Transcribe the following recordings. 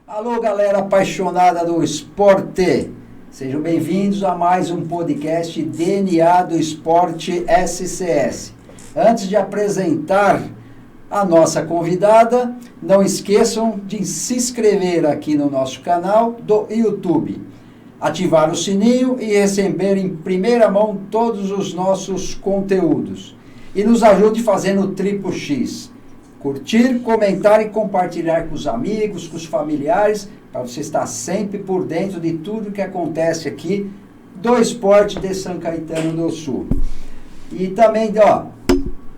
Alô, galera apaixonada do esporte! Sejam bem-vindos a mais um podcast DNA do Esporte SCS. Antes de apresentar a nossa convidada, não esqueçam de se inscrever aqui no nosso canal do YouTube, ativar o sininho e receber em primeira mão todos os nossos conteúdos. E nos ajude fazendo o triplo X. Curtir, comentar e compartilhar com os amigos, com os familiares, para você estar sempre por dentro de tudo que acontece aqui do esporte de São Caetano do Sul. E também,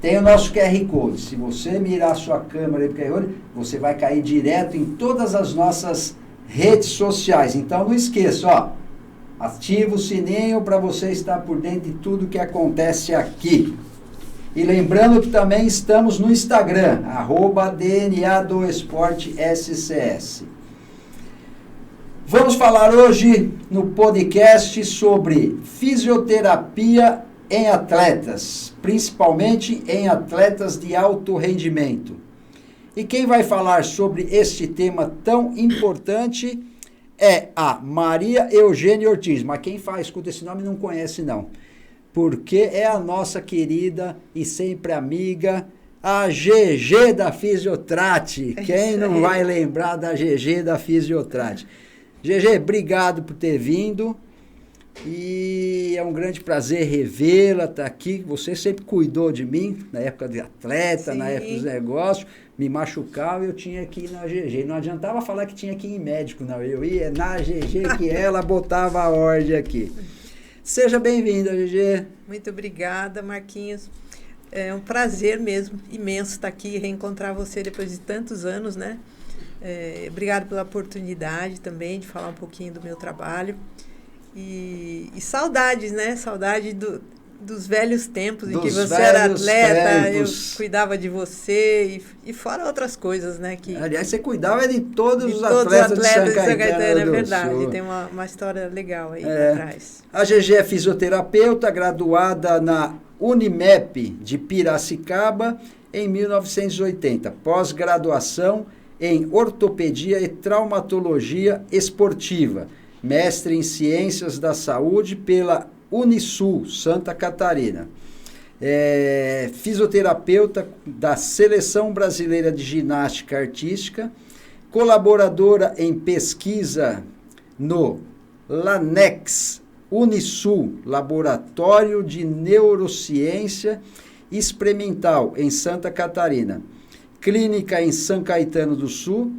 tem o nosso QR Code. Se você mirar a sua câmera aí pro QR Code, você vai cair direto em todas as nossas redes sociais. Então não esqueça, ativa o sininho para você estar por dentro de tudo que acontece aqui. E lembrando que também estamos no Instagram, @DNA do Esporte SCS. Vamos falar hoje no podcast sobre fisioterapia em atletas, principalmente em atletas de alto rendimento. E quem vai falar sobre este tema tão importante é a Maria Eugênia Ortiz. Mas quem escuta esse nome não conhece não. Porque é a nossa querida e sempre amiga, a GG da Fisiotrate. Quem não vai lembrar da GG da Fisiotrate? GG, obrigado por ter vindo. E é um grande prazer revê-la, estar aqui. Você sempre cuidou de mim, na época de atleta, na época dos negócios. Me machucava e eu tinha que ir na GG. Não adiantava falar que tinha que ir em médico, não. Eu ia na GG que ela botava a ordem aqui. Seja bem-vinda, GG. Muito obrigada, Marquinhos. É um prazer mesmo, imenso estar aqui e reencontrar você depois de tantos anos, né? Obrigado pela oportunidade também de falar um pouquinho do meu trabalho. E saudades, né? Saudade dos velhos tempos em que você era atleta, eu cuidava de você e fora outras coisas, né? Aliás, você cuidava de todos os atletas de São Caetano, é verdade. Tem uma história legal aí atrás. A GG é fisioterapeuta, graduada na Unimep de Piracicaba em 1980, pós-graduação em ortopedia e traumatologia esportiva, mestre em ciências da saúde pela Unisul, Santa Catarina. Fisioterapeuta da Seleção Brasileira de Ginástica Artística, colaboradora em pesquisa no LANEX Unisul, Laboratório de Neurociência Experimental em Santa Catarina, clínica em São Caetano do Sul,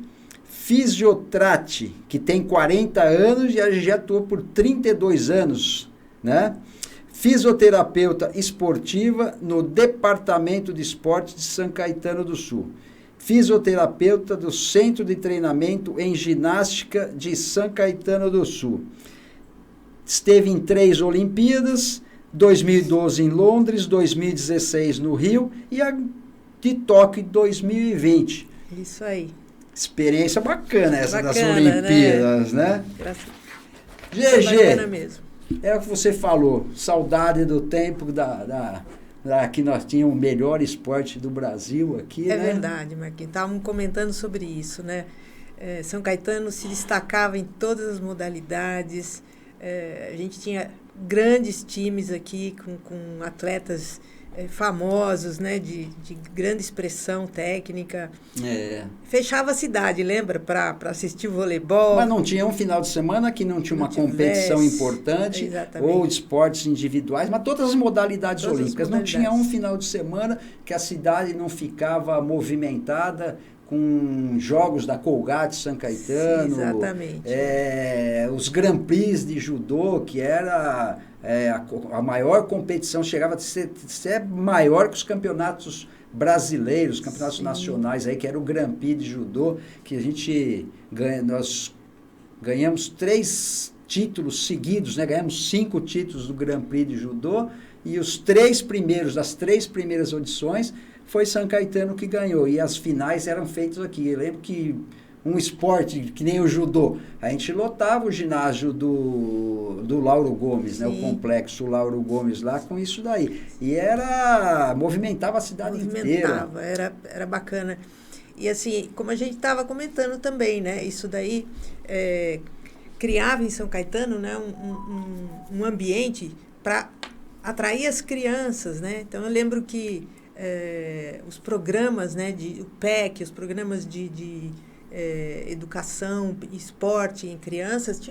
Fisiotrate, que tem 40 anos e já atua por 32 anos, né? Fisioterapeuta esportiva no Departamento de Esportes de São Caetano do Sul. Fisioterapeuta do Centro de Treinamento em Ginástica de São Caetano do Sul. Esteve em 3 Olimpíadas, 2012 em Londres, 2016 no Rio e a de Tóquio em 2020. Isso aí. Experiência bacana essa das Olimpíadas, né? GG, bacana mesmo. É o que você falou, saudade do tempo que nós tínhamos o melhor esporte do Brasil aqui, né? É verdade, Marquinhos. Estávamos comentando sobre isso, né? São Caetano se destacava em todas as modalidades. A gente tinha grandes times aqui com atletas famosos, né, de grande expressão técnica. Fechava a cidade, lembra, para assistir o voleibol. Mas não tinha um final de semana que não tinha uma competição importante, exatamente, ou esportes individuais, mas todas as modalidades olímpicas. Não tinha um final de semana que a cidade não ficava movimentada com jogos da Colgate São Caetano. Sim, exatamente. Os Grand Prix de judô, que era a maior competição, chegava a ser maior que os campeonatos brasileiros, campeonatos nacionais, aí, que era o Grand Prix de judô, que nós ganhamos 3 títulos seguidos, né? Ganhamos 5 títulos do Grand Prix de judô, e os 3 primeiros, das 3 primeiras audições, foi São Caetano que ganhou, e as finais eram feitas aqui. Eu lembro que um esporte que nem o judô, a gente lotava o ginásio do Lauro Gomes, né, o complexo Lauro Gomes lá com isso daí. E movimentava a cidade inteira. Era bacana. E assim, como a gente estava comentando também, né? Isso daí criava em São Caetano, né, um ambiente para atrair as crianças, né? Então, eu lembro que os programas, né, o PEC, os programas de educação, esporte em crianças,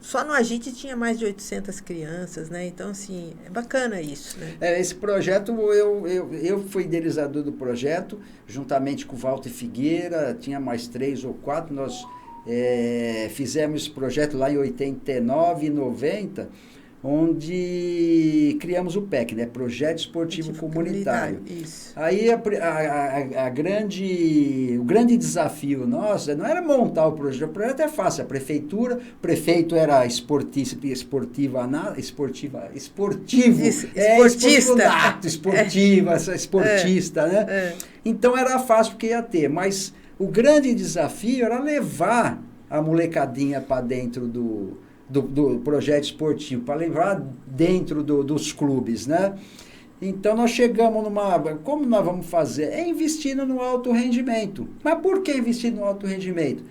só no Agite tinha mais de 800 crianças, né? Então, assim, é bacana isso, né? Esse projeto, eu fui idealizador do projeto, juntamente com o Walter Figueira, tinha mais 3 ou 4, nós fizemos esse projeto lá em 89 e 90, onde criamos o PEC, né? Projeto Esportivo Comunitário. Isso. Aí o grande desafio nosso não era montar o projeto é fácil, o prefeito era esportista, né? Então era fácil porque ia ter, mas o grande desafio era levar a molecadinha para dentro do projeto esportivo, para levar dentro dos clubes, né? Então, nós chegamos como nós vamos fazer? Investindo no alto rendimento. Mas por que investir no alto rendimento?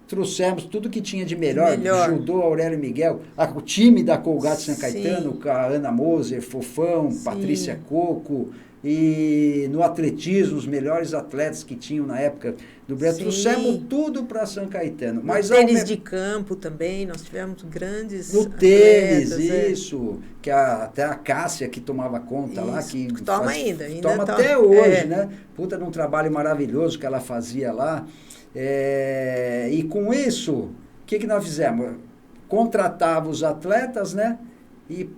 Trouxemos tudo que tinha de melhor. Judô, Aurélio Miguel, o time da Colgate São Caetano, com a Ana Moser, Fofão, sim, Patrícia Coco, e no atletismo, os melhores atletas que tinham na época do Brasil. Trouxemos tudo para São Caetano. Mas tênis de campo também, nós tivemos grandes no tênis, isso, que até a Cássia que tomava conta lá. Que toma ainda toma até hoje, né? Puta de um trabalho maravilhoso que ela fazia lá. E com isso, o que nós fizemos? Contratava os atletas, né? E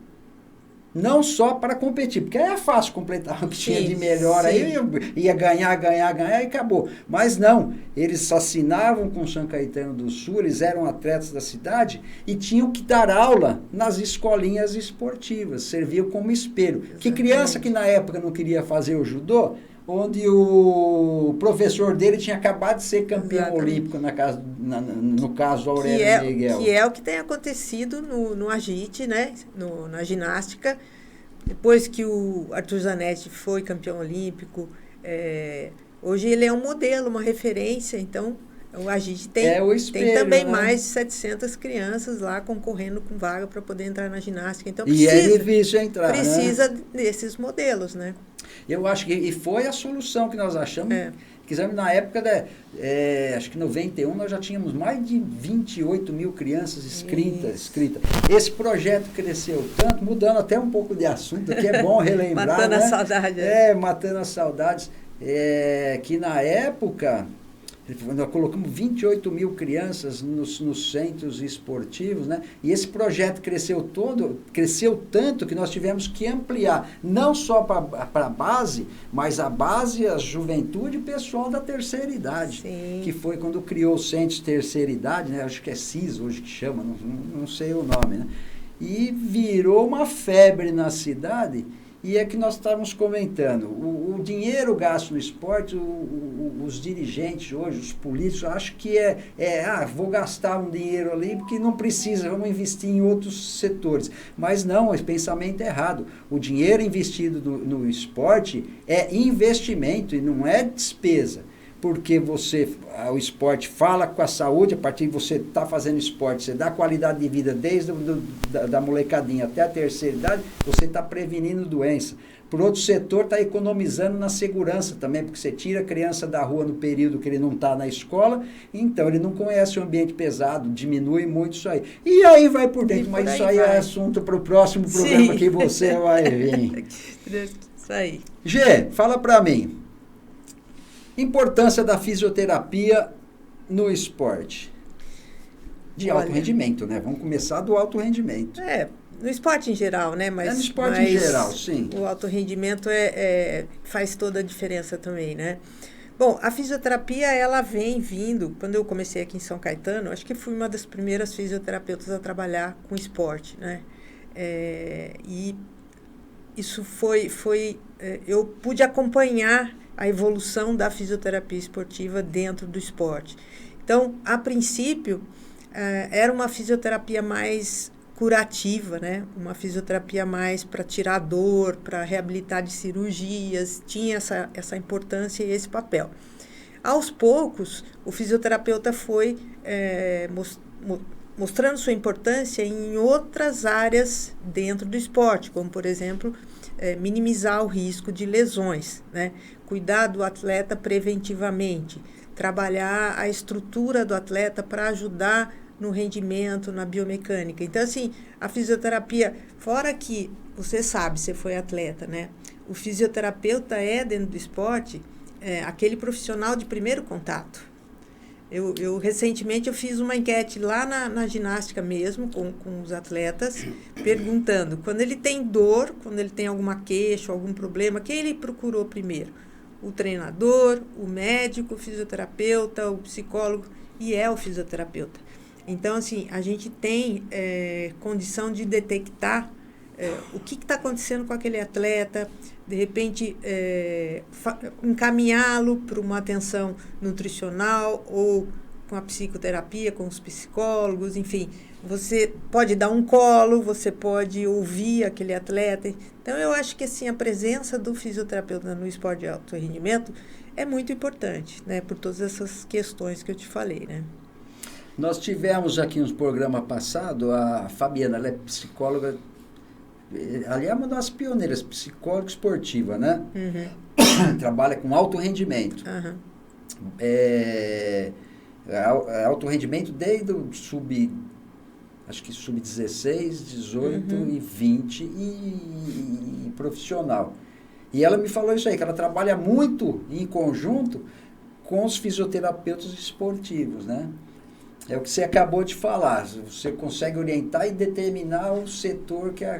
não só para competir, porque aí é fácil completar o que tinha de melhor, aí ia ganhar e acabou. Mas não, eles assinavam com o São Caetano do Sul, eles eram atletas da cidade e tinham que dar aula nas escolinhas esportivas, serviam como espelho. Exatamente. Que criança que na época não queria fazer o judô, onde o professor dele tinha acabado de ser campeão olímpico no caso do Aurélio Miguel. Que é o que tem acontecido no Agite, né? Na ginástica, depois que o Arthur Zanetti foi campeão olímpico. Hoje ele é um modelo, uma referência, então o Agite tem também, né? Mais de 700 crianças lá concorrendo com vaga para poder entrar na ginástica. Então é difícil entrar, precisa desses modelos, né? Eu acho que foi a solução que nós achamos. Quisemos, na época, acho que em 91, nós já tínhamos mais de 28 mil crianças inscritas. Esse projeto cresceu tanto, mudando até um pouco de assunto, que é bom relembrar. Matando a saudade. Matando as saudades. Que na época, nós colocamos 28 mil crianças nos centros esportivos, né? E esse projeto cresceu tanto que nós tivemos que ampliar, não só para a base, mas a base, a juventude e pessoal da terceira idade. Sim. Que foi quando criou o Centro de Terceira Idade, né? Acho que é CIS hoje que chama, não sei o nome, né? E virou uma febre na cidade. E é que nós estávamos comentando, o dinheiro gasto no esporte, os dirigentes hoje, os políticos, acham que vou gastar um dinheiro ali porque não precisa, vamos investir em outros setores. Mas não, esse pensamento é errado. O dinheiro investido no esporte é investimento e não é despesa. Porque o esporte fala com a saúde, a partir de você estar fazendo esporte, você dá qualidade de vida desde da molecadinha até a terceira idade, você está prevenindo doença. Por outro setor, está economizando na segurança também, porque você tira a criança da rua no período que ele não está na escola, então ele não conhece o ambiente pesado, diminui muito isso aí. E aí vai por dentro, mas isso aí é assunto para o próximo programa que você vai vir. Isso aí. Gê, fala para mim. Importância da fisioterapia no esporte. De alto rendimento, né? Vamos começar do alto rendimento. No esporte em geral, né? No esporte em geral, sim. O alto rendimento faz toda a diferença também, né? Bom, a fisioterapia, ela vem vindo... Quando eu comecei aqui em São Caetano, acho que fui uma das primeiras fisioterapeutas a trabalhar com esporte, né? E isso eu pude acompanhar a evolução da fisioterapia esportiva dentro do esporte. Então, a princípio, era uma fisioterapia mais curativa, né? Uma fisioterapia mais para tirar dor, para reabilitar de cirurgias, tinha essa importância e esse papel. Aos poucos, o fisioterapeuta foi mostrando sua importância em outras áreas dentro do esporte, como, por exemplo, minimizar o risco de lesões, né? Cuidar do atleta preventivamente, trabalhar a estrutura do atleta para ajudar no rendimento, na biomecânica. Então, assim, a fisioterapia, fora que, você sabe, você foi atleta, né? O fisioterapeuta dentro do esporte, aquele profissional de primeiro contato. Recentemente, eu fiz uma enquete lá na ginástica mesmo, com os atletas, perguntando, quando ele tem dor, quando ele tem alguma queixa, algum problema, quem ele procurou primeiro? O treinador, o médico, o fisioterapeuta, o psicólogo, e o fisioterapeuta. Então, assim, a gente tem condição de detectar o que está acontecendo com aquele atleta, de repente encaminhá-lo para uma atenção nutricional ou com a psicoterapia, com os psicólogos, enfim. Você pode dar um colo, você pode ouvir aquele atleta. Então, eu acho que assim, a presença do fisioterapeuta no esporte de alto rendimento é muito importante, né? Por todas essas questões que eu te falei, né? Nós tivemos aqui nos programas passados, a Fabiana, ela é psicóloga, aliás, uma das pioneiras, psicóloga esportiva, né? Uhum. Trabalha com alto rendimento. Uhum. Alto rendimento desde o sub-16, 18 e 20 e profissional. E ela me falou isso aí, que ela trabalha muito em conjunto com os fisioterapeutas esportivos, né? É o que você acabou de falar. Você consegue orientar e determinar o setor que o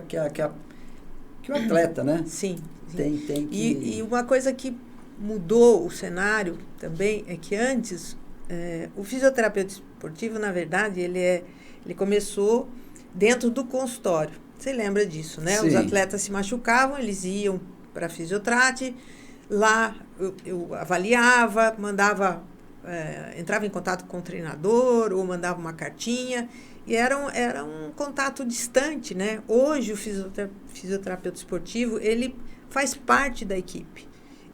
atleta, né? Sim. Tem que... E uma coisa que mudou o cenário também é que antes, o fisioterapeuta esportivo, na verdade, ele começou dentro do consultório. Você lembra disso, né? Sim. Os atletas se machucavam, eles iam para a fisiotrate, lá eu avaliava, entrava em contato com o treinador ou mandava uma cartinha e era um contato distante, né? Hoje o fisioterapeuta esportivo, ele faz parte da equipe.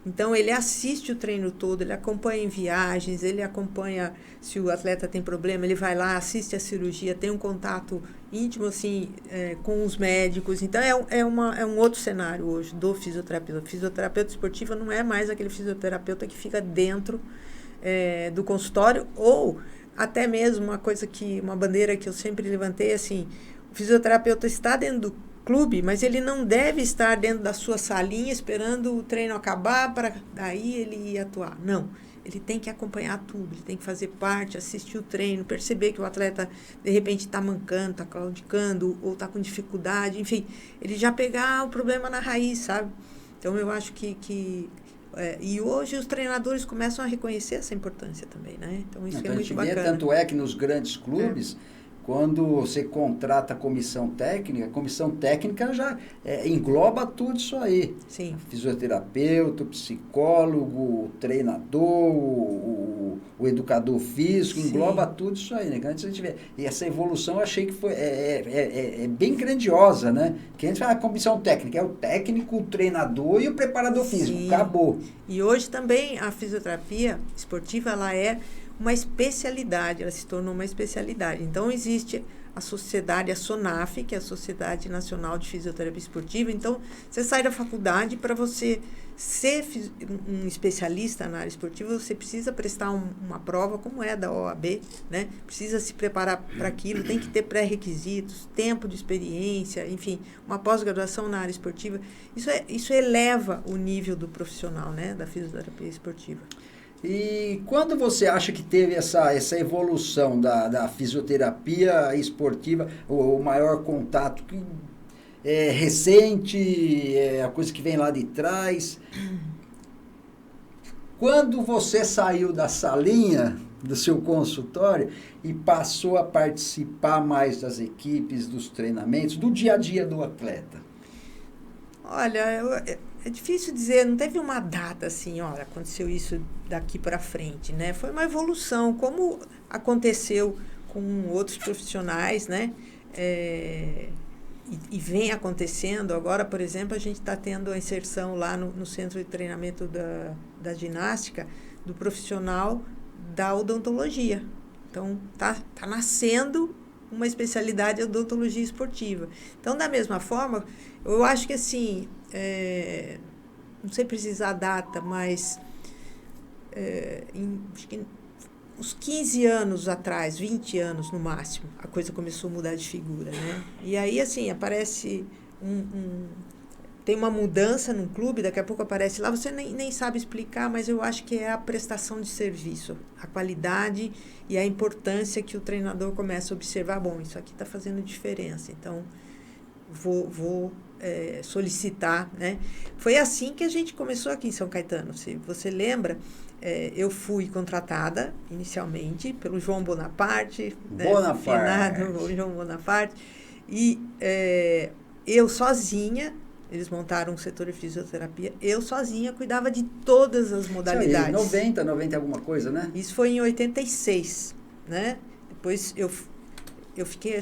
Então, ele assiste o treino todo, ele acompanha em viagens, ele acompanha se o atleta tem problema, ele vai lá, assiste a cirurgia, tem um contato íntimo, assim, com os médicos. Então, é um outro cenário hoje do fisioterapeuta. O fisioterapeuta esportivo não é mais aquele fisioterapeuta que fica dentro do consultório, ou até mesmo uma bandeira que eu sempre levantei, assim, o fisioterapeuta está dentro do clube, mas ele não deve estar dentro da sua salinha esperando o treino acabar para daí ele ir atuar. Não, ele tem que acompanhar tudo, ele tem que fazer parte, assistir o treino, perceber que o atleta de repente está mancando, está claudicando ou está com dificuldade, enfim, ele já pegar o problema na raiz, sabe? Então eu acho que e hoje os treinadores começam a reconhecer essa importância também, né? Então isso é muito bacana. Tanto é que nos grandes clubes, quando você contrata a comissão técnica já engloba tudo isso aí. Sim. Fisioterapeuta, psicólogo, o treinador, o educador físico, sim, engloba tudo isso aí, né? Antes a gente vê. E essa evolução eu achei que foi bem grandiosa, né? Que antes a comissão técnica é o técnico, o treinador e o preparador físico. Sim. Acabou. E hoje também a fisioterapia esportiva, ela é uma especialidade, ela se tornou uma especialidade. Então, existe a sociedade, a SONAF, que é a Sociedade Nacional de Fisioterapia Esportiva. Então, você sai da faculdade, para você ser um especialista na área esportiva, você precisa prestar uma prova, como é da OAB, né? Precisa se preparar para aquilo, tem que ter pré-requisitos, tempo de experiência, enfim, uma pós-graduação na área esportiva. Isso eleva o nível do profissional, né, da fisioterapia esportiva. E quando você acha que teve essa evolução da fisioterapia esportiva, o maior contato que é recente, é a coisa que vem lá de trás? Quando você saiu da salinha do seu consultório e passou a participar mais das equipes, dos treinamentos, do dia a dia do atleta? Olha, é difícil dizer, não teve uma data assim, olha, aconteceu isso daqui para frente, né? Foi uma evolução, como aconteceu com outros profissionais, né? E vem acontecendo. Agora, por exemplo, a gente está tendo a inserção lá no centro de treinamento da ginástica do profissional da odontologia. Então, tá nascendo uma especialidade de odontologia esportiva. Então, da mesma forma, eu acho que assim, não sei precisar a data, mas acho que uns 15 anos atrás, 20 anos no máximo, a coisa começou a mudar de figura, né? E aí, assim, aparece tem uma mudança num clube, daqui a pouco aparece lá, você nem sabe explicar, mas eu acho que é a prestação de serviço, a qualidade e a importância que o treinador começa a observar. Bom, isso aqui está fazendo diferença, então vou solicitar, né? Foi assim que a gente começou aqui em São Caetano. Se você lembra, eu fui contratada inicialmente pelo João Bonaparte, finado João Bonaparte, e eu sozinha, eles montaram um setor de fisioterapia, eu sozinha cuidava de todas as modalidades. Isso aí, 90 alguma coisa, né? Isso foi em 86, né? Depois eu fiquei,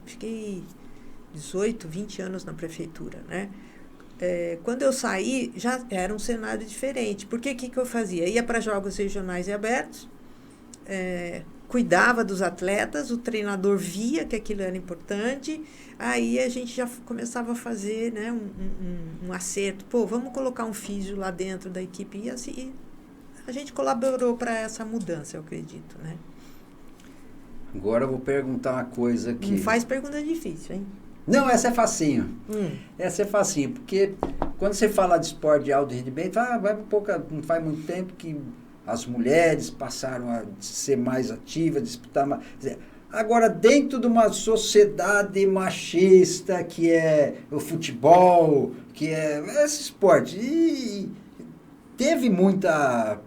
fiquei 18, 20 anos na prefeitura, né? Quando eu saí, já era um cenário diferente. Porque o que eu fazia? Ia para jogos regionais e abertos, cuidava dos atletas, o treinador via que aquilo era importante, aí a gente já começava a fazer, né, um acerto. Pô, vamos colocar um físio lá dentro da equipe. E assim, a gente colaborou para essa mudança, eu acredito, né? Agora eu vou perguntar uma coisa aqui. Não faz pergunta difícil, hein? Não, essa é facinho. Essa é facinho, porque quando você fala de esporte de alto rendimento, não faz muito tempo que as mulheres passaram a ser mais ativas, disputar mais. Agora, dentro de uma sociedade machista, que é o futebol, que é esse esporte, e teve muita,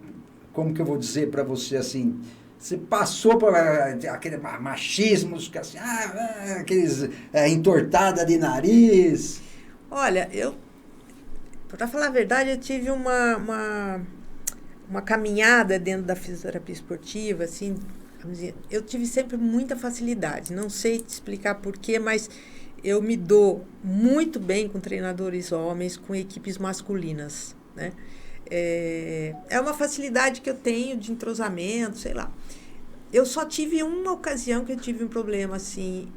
como que eu vou dizer para você assim, você passou por aquele machismo, assim, aqueles entortada de nariz. Olha, para falar a verdade, eu tive uma caminhada dentro da fisioterapia esportiva, assim, eu tive sempre muita facilidade. Não sei te explicar porquê, mas eu me dou muito bem com treinadores homens, com equipes masculinas, né? É uma facilidade que eu tenho de entrosamento, sei lá. Eu só tive uma ocasião que eu tive um problema, assim...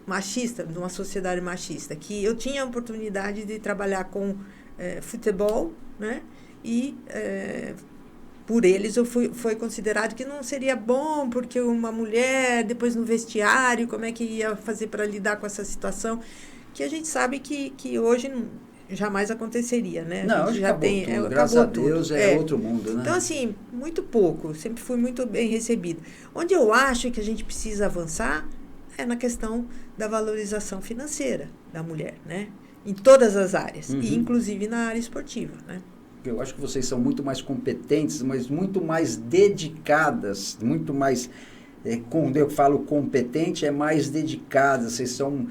Machista, numa sociedade machista, que eu tinha a oportunidade de trabalhar com futebol, né? E por eles foi considerado que não seria bom, porque uma mulher, depois no vestiário, como é que ia fazer para lidar com essa situação? Que a gente sabe que hoje jamais aconteceria, né? Não, hoje já acabou tudo. Graças a Deus é outro mundo, né? Então, assim, muito pouco. Sempre fui muito bem recebida. Onde eu acho que a gente precisa avançar é na questão da valorização financeira da mulher, né? Em todas as áreas, e inclusive na área esportiva, né? Eu acho que vocês são muito mais competentes, mas muito mais dedicadas, muito mais, quando eu falo competente, é mais dedicadas, vocês são,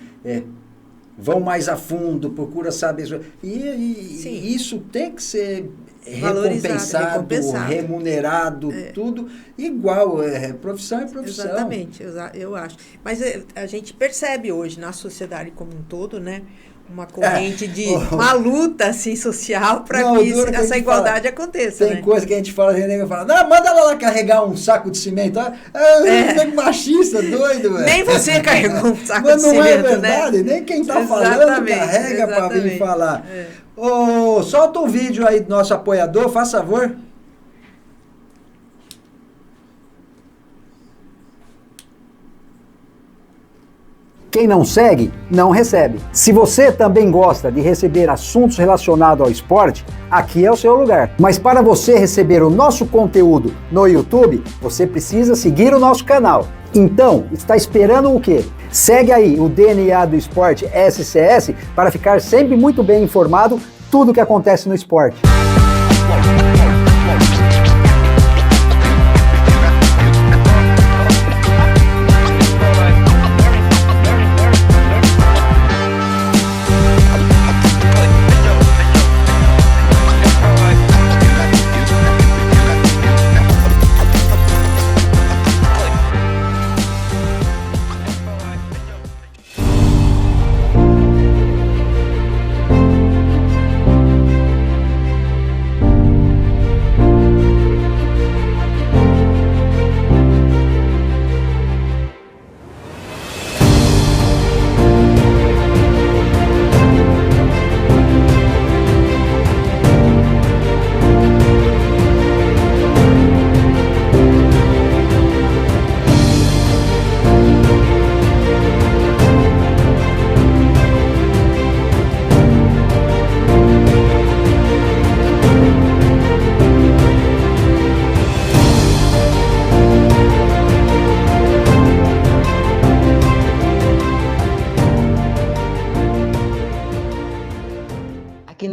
vão mais a fundo, procura saber, e isso tem que ser recompensado, remunerado, tudo igual, profissão é profissão. Exatamente, eu acho. Mas a gente percebe hoje na sociedade como um todo, né? Uma corrente de uma luta assim, social para que essa igualdade aconteça. Tem coisa que a gente fala, manda ela lá carregar um saco de cimento. Machista, doido. Nem você carregou um saco de cimento, né? Mas não é verdade, nem quem está falando carrega para vir falar. Solta um vídeo aí do nosso apoiador, faz favor. Quem não segue, não recebe. Se você também gosta de receber assuntos relacionados ao esporte, aqui é o seu lugar. Mas para você receber o nosso conteúdo no YouTube, você precisa seguir o nosso canal. Então, está esperando o quê? Segue aí o DNA do Esporte SCS para ficar sempre muito bem informado tudo o que acontece no esporte.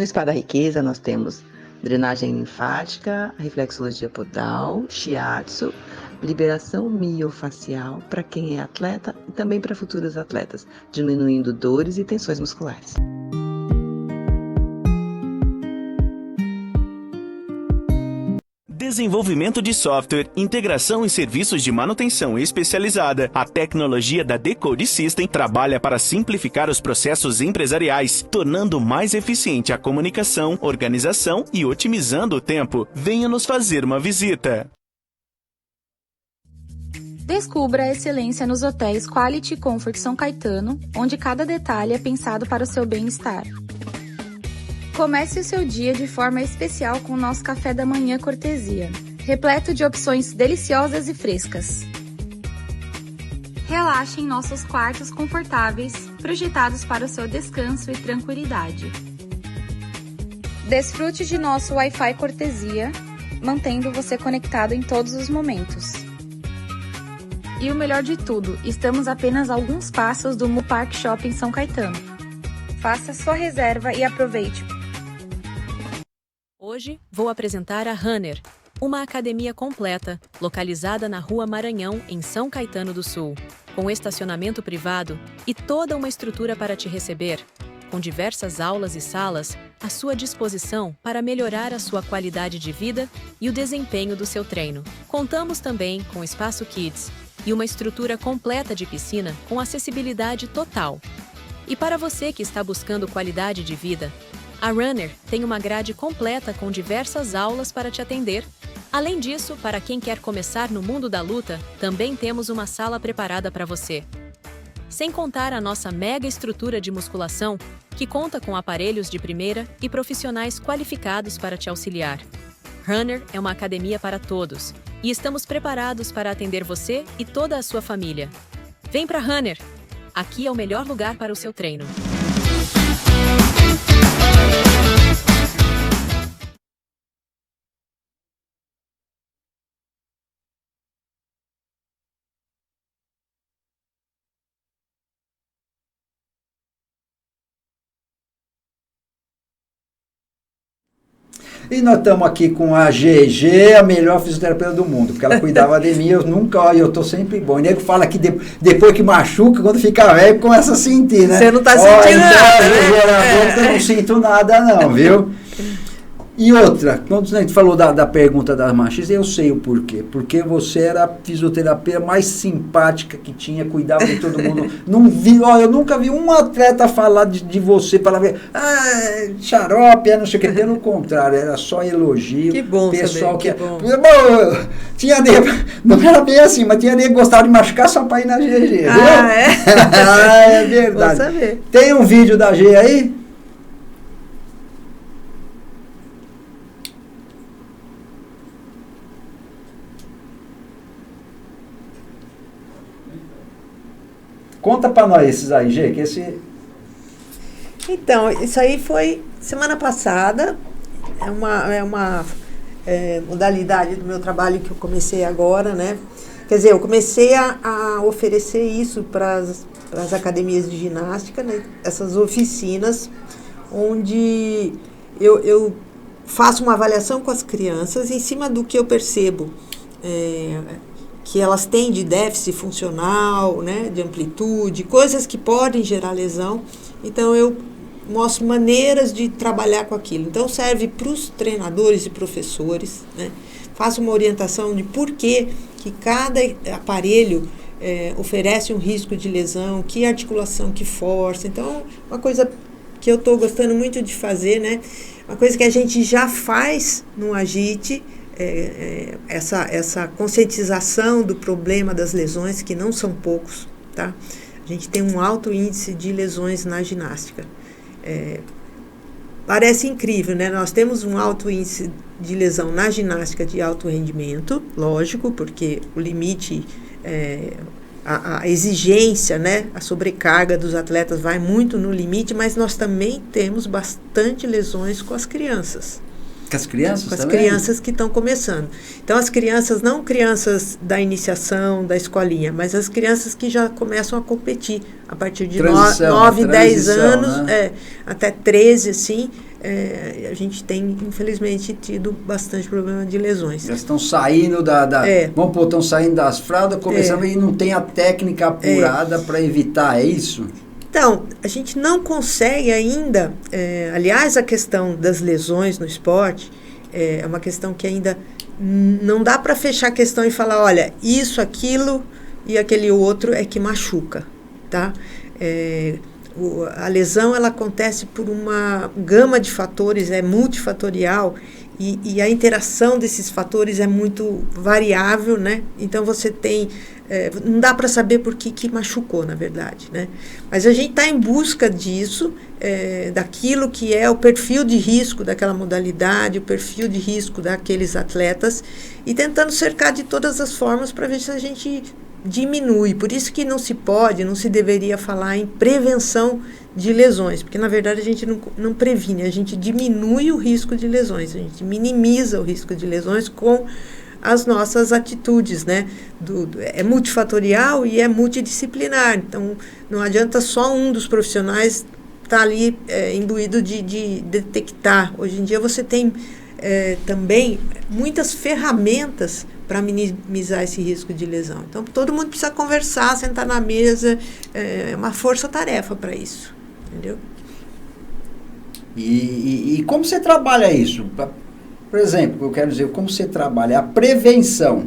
no Spa da Riqueza nós temos drenagem linfática, reflexologia podal, shiatsu, liberação miofacial para quem é atleta e também para futuros atletas, diminuindo dores e tensões musculares. Desenvolvimento de software, integração e serviços de manutenção especializada. A tecnologia da Decode System trabalha para simplificar os processos empresariais, tornando mais eficiente a comunicação, organização e otimizando o tempo. Venha nos fazer uma visita. Descubra a excelência nos hotéis Quality Comfort São Caetano, onde cada detalhe é pensado para o seu bem-estar. Comece o seu dia de forma especial com o nosso café da manhã cortesia, repleto de opções deliciosas e frescas. Relaxe em nossos quartos confortáveis, projetados para o seu descanso e tranquilidade. Desfrute de nosso Wi-Fi cortesia, mantendo você conectado em todos os momentos. E o melhor de tudo, estamos apenas a alguns passos do Mupark Shopping São Caetano. Faça sua reserva e aproveite. Hoje vou apresentar a Runner, uma academia completa, localizada na Rua Maranhão, em São Caetano do Sul, com estacionamento privado e toda uma estrutura para te receber, com diversas aulas e salas à sua disposição para melhorar a sua qualidade de vida e o desempenho do seu treino. Contamos também com espaço Kids e uma estrutura completa de piscina com acessibilidade total. E para você que está buscando qualidade de vida, a Runner tem uma grade completa com diversas aulas para te atender. Além disso, para quem quer começar no mundo da luta, também temos uma sala preparada para você. Sem contar a nossa mega estrutura de musculação, que conta com aparelhos de primeira e profissionais qualificados para te auxiliar. Runner é uma academia para todos, e estamos preparados para atender você e toda a sua família. Vem para Runner! Aqui é o melhor lugar para o seu treino. E nós estamos aqui com a GG, a melhor fisioterapeuta do mundo, porque ela cuidava de mim, eu estou sempre bom. O nego fala que depois que machuca, quando fica velho, começa a sentir, né? Você não está sentindo nada, né? Eu não sinto nada não, viu? E outra, quando a gente falou da pergunta das manchas, eu sei o porquê. Porque você era a fisioterapeuta mais simpática que tinha, cuidava de todo mundo. Eu nunca vi um atleta falar de você, falar, xarope, não sei o que. Pelo contrário, era só elogio. Que bom, pessoal que bom. Tinha não era bem assim, mas tinha que gostava de machucar só para ir na GG, viu? É? É verdade. Vou saber. Tem um vídeo da G aí? Conta para nós esses aí, Gê, que esse... Então, isso aí foi semana passada, é uma modalidade do meu trabalho que eu comecei agora, né? Quer dizer, eu comecei a oferecer isso para as academias de ginástica, né? Essas oficinas, onde eu faço uma avaliação com as crianças em cima do que eu percebo, que elas têm de déficit funcional, né, de amplitude, coisas que podem gerar lesão. Então, eu mostro maneiras de trabalhar com aquilo. Então, serve para os treinadores e professores, né? Faço uma orientação de por que cada aparelho oferece um risco de lesão, que articulação que força. Então, uma coisa que eu estou gostando muito de fazer, né? Uma coisa que a gente já faz no Agite, essa conscientização do problema das lesões, que não são poucos, tá? A gente tem um alto índice de lesões na ginástica. Parece incrível, né? Nós temos um alto índice de lesão na ginástica de alto rendimento, lógico, porque o limite, a exigência, né? A sobrecarga dos atletas vai muito no limite, mas nós também temos bastante lesões com as crianças. Com as crianças com as também? Crianças que estão começando. Então, as crianças, não crianças da iniciação, da escolinha, mas as crianças que já começam a competir a partir de 9, 10 anos, né? Até 13, assim, a gente tem, infelizmente, tido bastante problema de lesões. Eles estão saindo estão saindo das fraldas, começando e não tem a técnica apurada para evitar, é isso? Então, a gente não consegue ainda, aliás, a questão das lesões no esporte é uma questão que ainda não dá para fechar a questão e falar, olha, isso, aquilo e aquele outro é que machuca, tá? A lesão, ela acontece por uma gama de fatores, é multifatorial, e a interação desses fatores é muito variável, né? Então, você tem... não dá para saber por que machucou, na verdade, né? Mas a gente está em busca disso, daquilo que é o perfil de risco daquela modalidade, o perfil de risco daqueles atletas, e tentando cercar de todas as formas para ver se a gente diminui. Por isso que não se deveria falar em prevenção de lesões, porque na verdade a gente não previne, a gente diminui o risco de lesões, a gente minimiza o risco de lesões com as nossas atitudes, né? É multifatorial e é multidisciplinar, então não adianta só um dos profissionais estar ali imbuído de detectar. Hoje em dia você tem também muitas ferramentas para minimizar esse risco de lesão. Então, todo mundo precisa conversar, sentar na mesa, é uma força-tarefa para isso, entendeu? E como você trabalha isso? Por exemplo, eu quero dizer, como você trabalha a prevenção?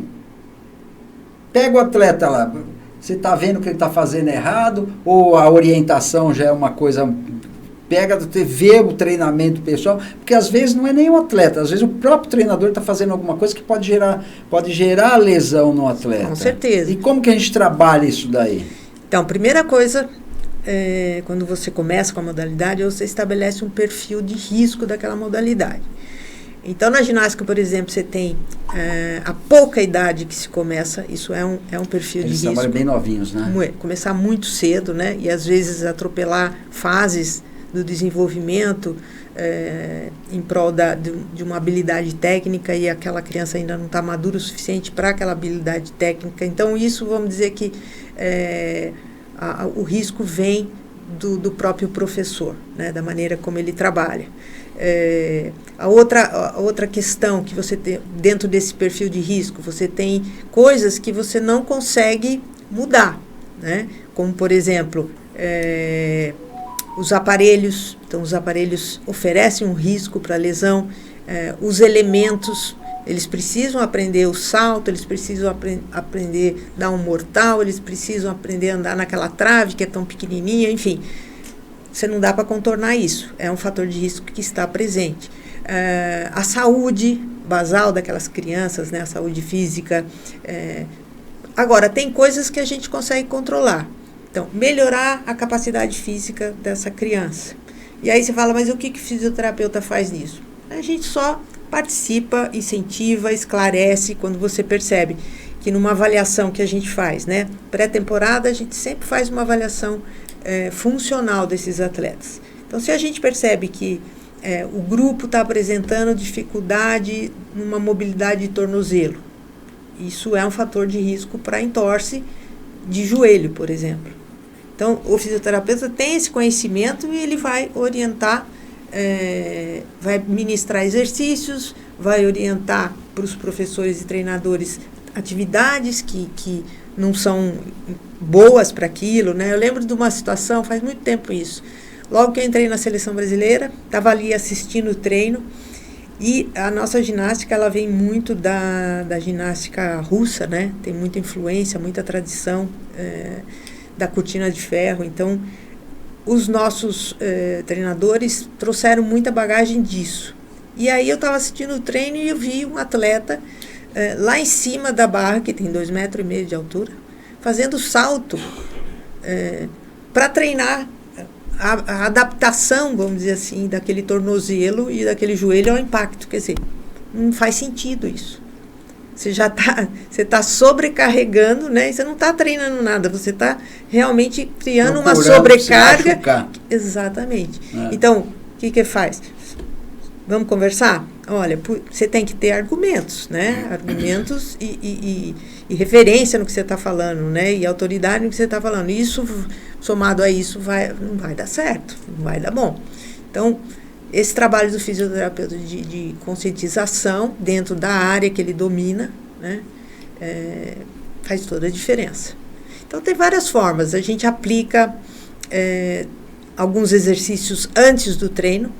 Pega o atleta lá, você está vendo que ele está fazendo errado, ou a orientação já é uma coisa... vê o treinamento pessoal, porque às vezes não é nem o atleta, às vezes o próprio treinador está fazendo alguma coisa que pode gerar lesão no atleta. Com certeza. E como que a gente trabalha isso daí? Então, primeira coisa, quando você começa com a modalidade, você estabelece um perfil de risco daquela modalidade. Então, na ginástica, por exemplo, você tem a pouca idade que se começa, isso é um perfil de risco. Eles trabalham bem novinhos, né? Começar muito cedo, né? E às vezes atropelar fases do desenvolvimento em prol de uma habilidade técnica, e aquela criança ainda não está madura o suficiente para aquela habilidade técnica. Então, isso, vamos dizer que o risco vem do próprio professor, né, da maneira como ele trabalha. A outra questão que você tem dentro desse perfil de risco, você tem coisas que você não consegue mudar, né? Como, por exemplo, os aparelhos. Então, os aparelhos oferecem um risco para lesão. Os elementos, eles precisam aprender o salto, eles precisam aprender a dar um mortal, eles precisam aprender a andar naquela trave que é tão pequenininha, enfim. Você não dá para contornar isso. É um fator de risco que está presente. A saúde basal daquelas crianças, né, a saúde física. Agora, tem coisas que a gente consegue controlar. Então, melhorar a capacidade física dessa criança. E aí você fala, mas o que o fisioterapeuta faz nisso? A gente só participa, incentiva, esclarece quando você percebe que numa avaliação que a gente faz, né, pré-temporada, a gente sempre faz uma avaliação funcional desses atletas. Então, se a gente percebe que o grupo está apresentando dificuldade numa mobilidade de tornozelo, isso é um fator de risco para entorse de joelho, por exemplo. Então, o fisioterapeuta tem esse conhecimento e ele vai orientar, vai ministrar exercícios, vai orientar para os professores e treinadores atividades que não são boas para aquilo, né? Eu lembro de uma situação, faz muito tempo isso. Logo que eu entrei na seleção brasileira, estava ali assistindo o treino, e a nossa ginástica, ela vem muito da ginástica russa, né? Tem muita influência, muita tradição da cortina de ferro. Então, os nossos treinadores trouxeram muita bagagem disso. E aí eu estava assistindo o treino e eu vi um atleta lá em cima da barra, que tem 2,5 metros de altura, fazendo salto para treinar a adaptação, vamos dizer assim, daquele tornozelo e daquele joelho ao impacto. Quer dizer, não faz sentido isso. Você está sobrecarregando, né? E você não está treinando nada, você está realmente criando uma sobrecarga. Exatamente. Então, o que faz? Vamos conversar? Olha, você tem que ter argumentos, né? Argumentos e referência no que você está falando, né? E autoridade no que você está falando. Isso, somado a isso, não vai dar certo, não vai dar bom. Então, esse trabalho do fisioterapeuta de conscientização dentro da área que ele domina, né, faz toda a diferença. Então, tem várias formas. A gente aplica alguns exercícios antes do treino,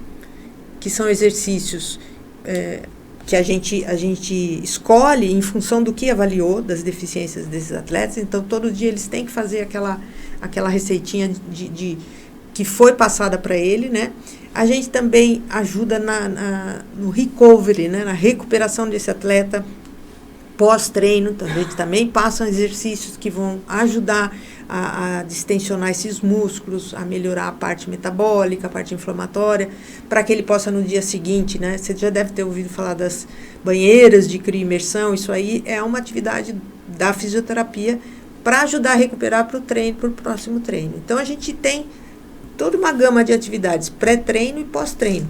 que são exercícios que a gente escolhe em função do que avaliou das deficiências desses atletas. Então, todo dia eles têm que fazer aquela receitinha que foi passada para ele, né? A gente também ajuda no recovery, né? Na recuperação desse atleta pós-treino. A gente também passa exercícios que vão ajudar a distensionar esses músculos, a melhorar a parte metabólica, a parte inflamatória, para que ele possa no dia seguinte, né? Você já deve ter ouvido falar das banheiras de crioimersão. Isso aí é uma atividade da fisioterapia para ajudar a recuperar para o próximo treino. Então, a gente tem toda uma gama de atividades pré-treino e pós-treino,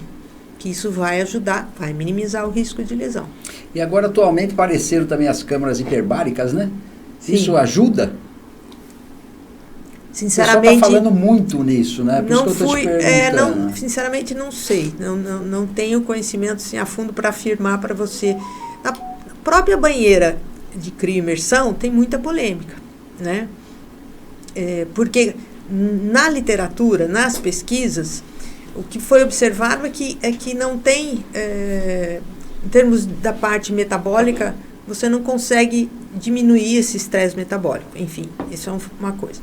que isso vai ajudar, vai minimizar o risco de lesão. E agora, atualmente, apareceram também as câmaras hiperbáricas, né? Sim. Isso ajuda? Sinceramente, o pessoal está falando muito nisso, né? Por isso que eu estou te perguntando. Sinceramente, não sei. Não tenho conhecimento assim, a fundo para afirmar para você. A própria banheira de crioimersão tem muita polêmica, né? Porque na literatura, nas pesquisas, o que foi observado é que não tem, em termos da parte metabólica, você não consegue diminuir esse estresse metabólico. Enfim, isso é uma coisa.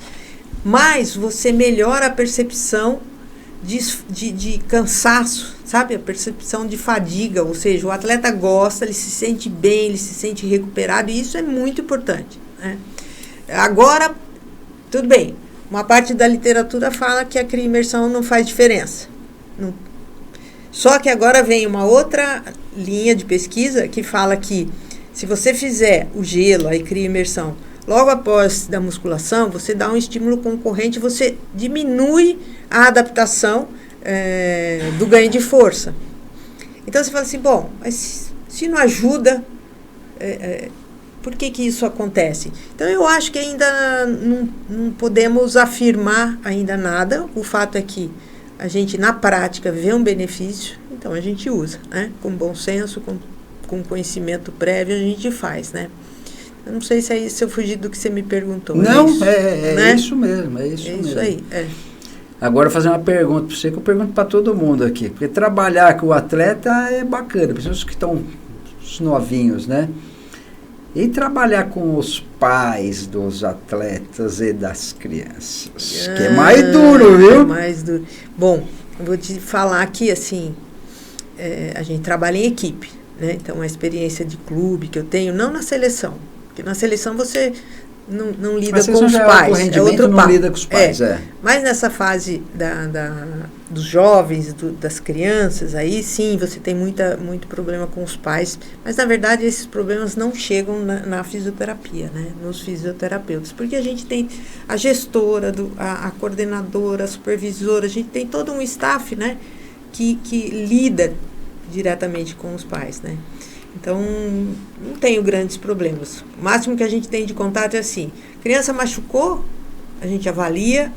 Mas você melhora a percepção de cansaço, sabe? A percepção de fadiga, ou seja, o atleta gosta, ele se sente bem, ele se sente recuperado, e isso é muito importante, né? Agora, tudo bem, uma parte da literatura fala que a crioimersão não faz diferença. Não. Só que agora vem uma outra linha de pesquisa que fala que se você fizer o gelo, a crioimersão, logo após da musculação, você dá um estímulo concorrente, você diminui a adaptação do ganho de força. Então, você fala assim, bom, mas se não ajuda, por que isso acontece? Então, eu acho que ainda não podemos afirmar ainda nada. O fato é que a gente, na prática, vê um benefício, então a gente usa, né? Com bom senso, com conhecimento prévio, a gente faz, né? Eu não sei se eu fugi do que você me perguntou. Não, né? Isso mesmo, é isso mesmo. Isso aí, Agora, fazer uma pergunta para você, que eu pergunto para todo mundo aqui. Porque trabalhar com o atleta é bacana, principalmente os que estão os novinhos, né? E trabalhar com os pais dos atletas e das crianças, que é mais duro, viu? Mais duro. Bom, eu vou te falar aqui, assim, a gente trabalha em equipe, né? Então, a experiência de clube que eu tenho, não na seleção, porque na seleção você não lida com os pais, é outro papo. Lida com os pais, Mas nessa fase dos jovens, das crianças, aí sim você tem muito problema com os pais, mas na verdade esses problemas não chegam na fisioterapia, né? Nos fisioterapeutas, porque a gente tem a gestora, a coordenadora, a supervisora, a gente tem todo um staff, né? Que lida diretamente com os pais, né? Então, não tenho grandes problemas. O máximo que a gente tem de contato é assim, criança machucou, a gente avalia,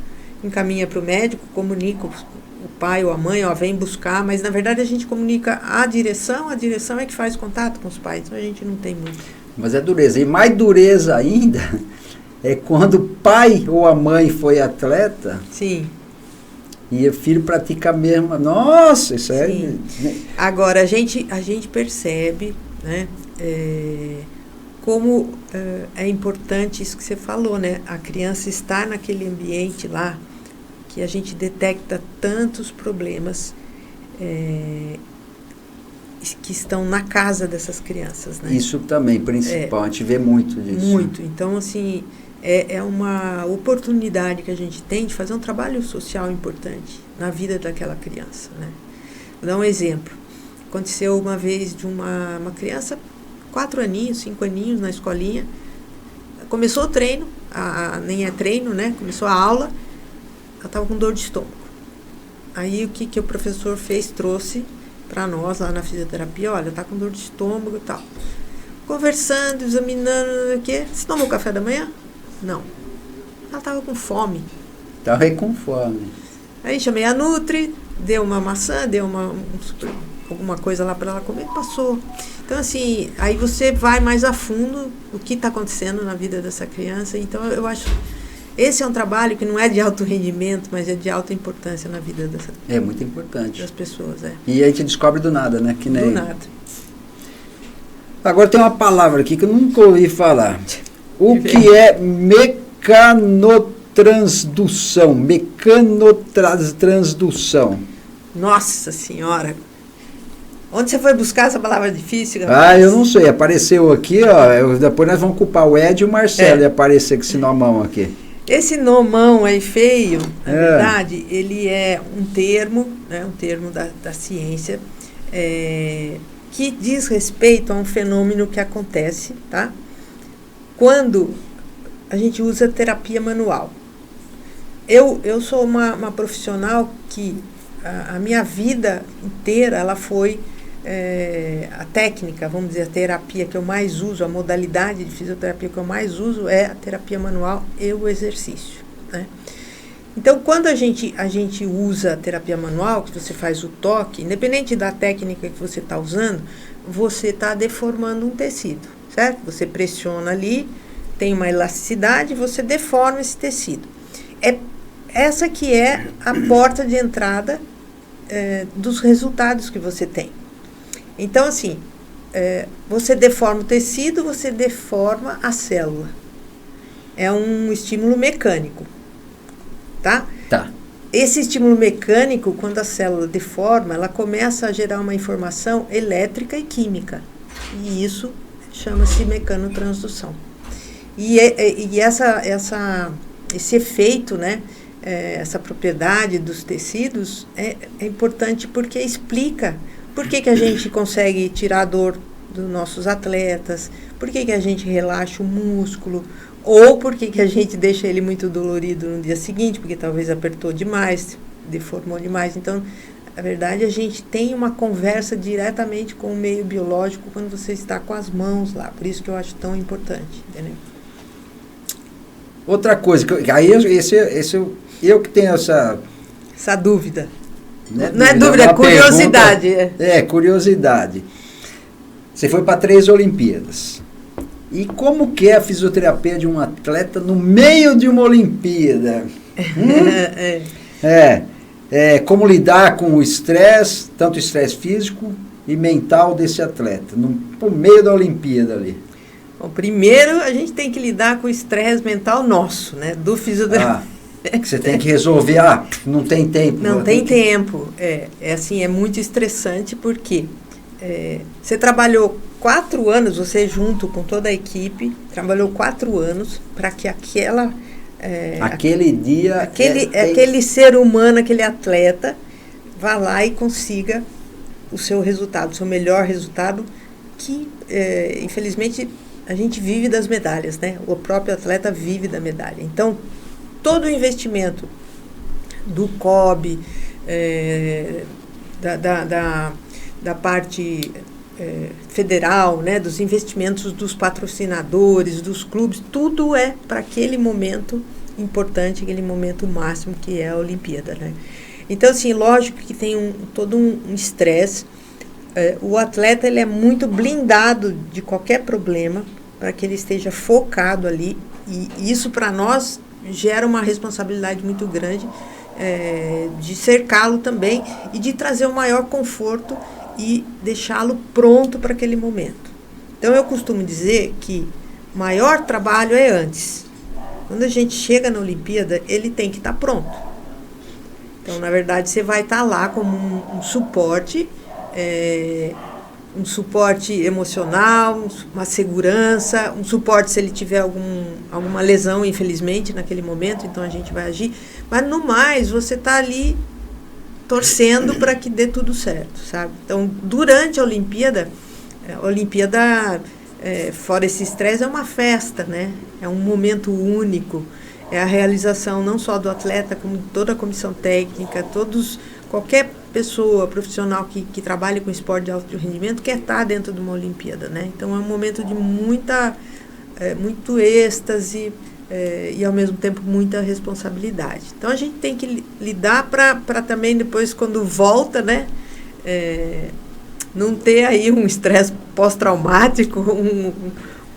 encaminha para o médico, comunica o pai ou a mãe, vem buscar, mas na verdade a gente comunica a direção é que faz contato com os pais, então a gente não tem muito. Mas é dureza. E mais dureza ainda é quando o pai ou a mãe foi atleta. Sim. E o filho pratica a mesma. Nossa, isso é. Agora, a gente percebe, né, como é importante isso que você falou, né? A criança estar naquele ambiente lá, que a gente detecta tantos problemas que estão na casa dessas crianças, né? Isso também, principal. A gente vê muito disso. Muito. Então, assim, é uma oportunidade que a gente tem de fazer um trabalho social importante na vida daquela criança, né? Vou dar um exemplo. Aconteceu uma vez de uma criança, 4 aninhos, 5 aninhos, na escolinha. Começou o treino, nem é treino, né? Começou a aula, ela estava com dor de estômago. Aí o que o professor fez? Trouxe para nós lá na fisioterapia, olha, tá com dor de estômago e tal. Conversando, examinando, o quê? Você tomou café da manhã? Não. Ela estava com fome. Estava com fome. Aí chamei a Nutri, deu uma maçã, deu alguma coisa lá para ela comer, passou. Então, assim, aí você vai mais a fundo o que está acontecendo na vida dessa criança. Então, eu acho... Esse é um trabalho que não é de alto rendimento, mas é de alta importância na vida é muito importante das pessoas. E a gente descobre do nada, né? Que nem... Do nada. Agora tem uma palavra aqui que eu nunca ouvi falar. O que é mecanotransdução? Mecanotransdução. Nossa Senhora! Onde você foi buscar essa palavra difícil, rapaz? Eu não sei. Apareceu aqui, ó. Depois nós vamos culpar o Ed e o Marcelo e aparecer com esse nomão aqui. Esse nomão aí feio, na verdade, ele é um termo, né, um termo da ciência, que diz respeito a um fenômeno que acontece, tá? Quando a gente usa terapia manual. Eu sou uma profissional que a minha vida inteira ela foi a técnica, vamos dizer, a terapia que eu mais uso, a modalidade de fisioterapia que eu mais uso é a terapia manual e o exercício, né? Então, quando a gente usa a terapia manual, que você faz o toque, independente da técnica que você está usando, você está deformando um tecido, certo? Você pressiona ali, tem uma elasticidade, você deforma esse tecido. É essa que é a porta de entrada dos resultados que você tem. Então, assim, você deforma o tecido, você deforma a célula. É um estímulo mecânico, tá? Tá. Esse estímulo mecânico, quando a célula deforma, ela começa a gerar uma informação elétrica e química. E isso chama-se mecanotransdução. E esse efeito, né? Essa propriedade dos tecidos é importante porque explica por que a gente consegue tirar a dor dos nossos atletas, por que a gente relaxa o músculo, ou por que a gente deixa ele muito dolorido no dia seguinte, porque talvez apertou demais, deformou demais. Então, na verdade, a gente tem uma conversa diretamente com o meio biológico quando você está com as mãos lá. Por isso que eu acho tão importante, entendeu? Outra coisa, aí eu que tenho essa dúvida. Né? Não é dúvida, é curiosidade. Curiosidade. Você foi para 3 Olimpíadas. E como que é a fisioterapia de um atleta no meio de uma Olimpíada? Como lidar com o estresse, tanto estresse físico e mental desse atleta, no meio da Olimpíada ali? Bom, primeiro a gente tem que lidar com o estresse mental nosso, né? Do fisioterapeuta. Que você tem que resolver, não tem tempo. Não tem tempo. É muito estressante porque você trabalhou 4 anos, você junto com toda a equipe, trabalhou 4 anos para que aquele dia... Aquele ser humano, aquele atleta, vá lá e consiga o seu resultado, o seu melhor resultado, que, infelizmente, a gente vive das medalhas, né? O próprio atleta vive da medalha. Então, todo o investimento do COB, da parte federal, né, dos investimentos dos patrocinadores, dos clubes, tudo é para aquele momento importante, aquele momento máximo que é a Olimpíada, né? Então, assim, lógico que tem todo um estresse. O atleta ele é muito blindado de qualquer problema para que ele esteja focado ali, e isso para nós gera uma responsabilidade muito grande de cercá-lo também e de trazer o maior conforto e deixá-lo pronto para aquele momento. Então eu costumo dizer que o maior trabalho é antes. Quando a gente chega na Olimpíada, ele tem que estar pronto. Então, na verdade, você vai estar lá como um suporte, um suporte emocional, uma segurança, um suporte se ele tiver alguma lesão, infelizmente, naquele momento, então a gente vai agir. Mas, no mais, você está ali torcendo para que dê tudo certo, sabe? Então, durante a Olimpíada, fora esse estresse, é uma festa, né? É um momento único, é a realização não só do atleta, como de toda a comissão técnica, qualquer pessoa profissional que trabalha com esporte de alto rendimento quer estar dentro de uma Olimpíada, né? Então é um momento de muito êxtase e ao mesmo tempo muita responsabilidade. Então a gente tem que lidar para também depois, quando volta, né? Não ter aí um estresse pós-traumático,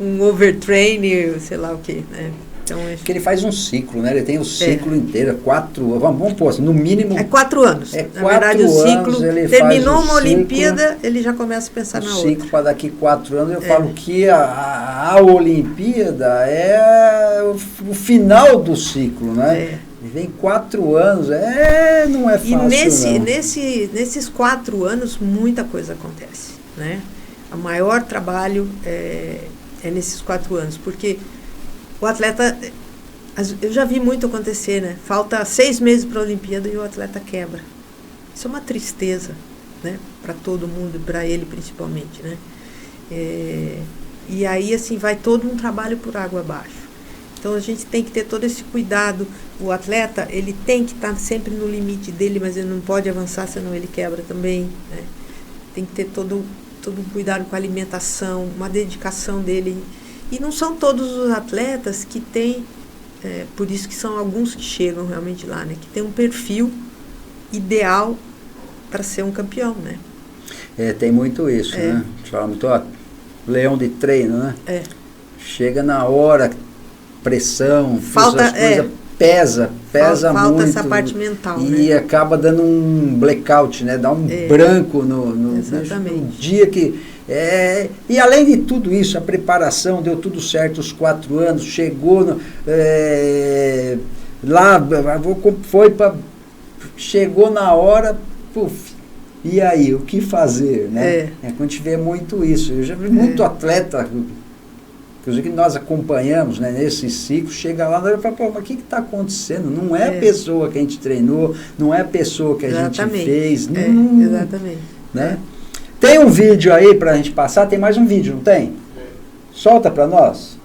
um overtraining, sei lá o quê, né? Então, porque ele faz um ciclo, né? Ele tem o ciclo inteiro, 4, vamos pôr assim, no mínimo... 4 anos. Na verdade, o ciclo, terminou uma Olimpíada, ele já começa a pensar na outra. O ciclo para daqui 4 anos, eu falo que a Olimpíada é o final do ciclo, né? Vem 4 anos, não é fácil, e nesses 4 anos, muita coisa acontece, né? O maior trabalho é nesses 4 anos, porque o atleta, eu já vi muito acontecer, né? Falta 6 meses para a Olimpíada e o atleta quebra. Isso é uma tristeza, né? Para todo mundo, para ele principalmente, né? E aí, assim, vai todo um trabalho por água abaixo. Então, a gente tem que ter todo esse cuidado. O atleta, ele tem que estar sempre no limite dele, mas ele não pode avançar, senão ele quebra também, né? Tem que ter todo um cuidado com a alimentação, uma dedicação dele. E não são todos os atletas que têm, por isso que são alguns que chegam realmente lá, né? Que tem um perfil ideal para ser um campeão, né? Tem muito isso, né? A gente fala muito, leão de treino, né? Chega na hora, pressão, falta, pesa falta muito. Essa parte mental, e acaba dando um blackout, né? Dá um branco no dia que... e além de tudo isso, a preparação, deu tudo certo os 4 anos, chegou lá, chegou na hora, e aí, o que fazer, né? Quando a gente vê muito isso, eu já vi muito atleta, inclusive que nós acompanhamos, né, nesse ciclo, chega lá e fala, mas o que está acontecendo? Não é a pessoa que a gente treinou, não é a pessoa que a gente fez. Exatamente. Né? Tem um vídeo aí para a gente passar, tem mais um vídeo, não tem? Solta para nós.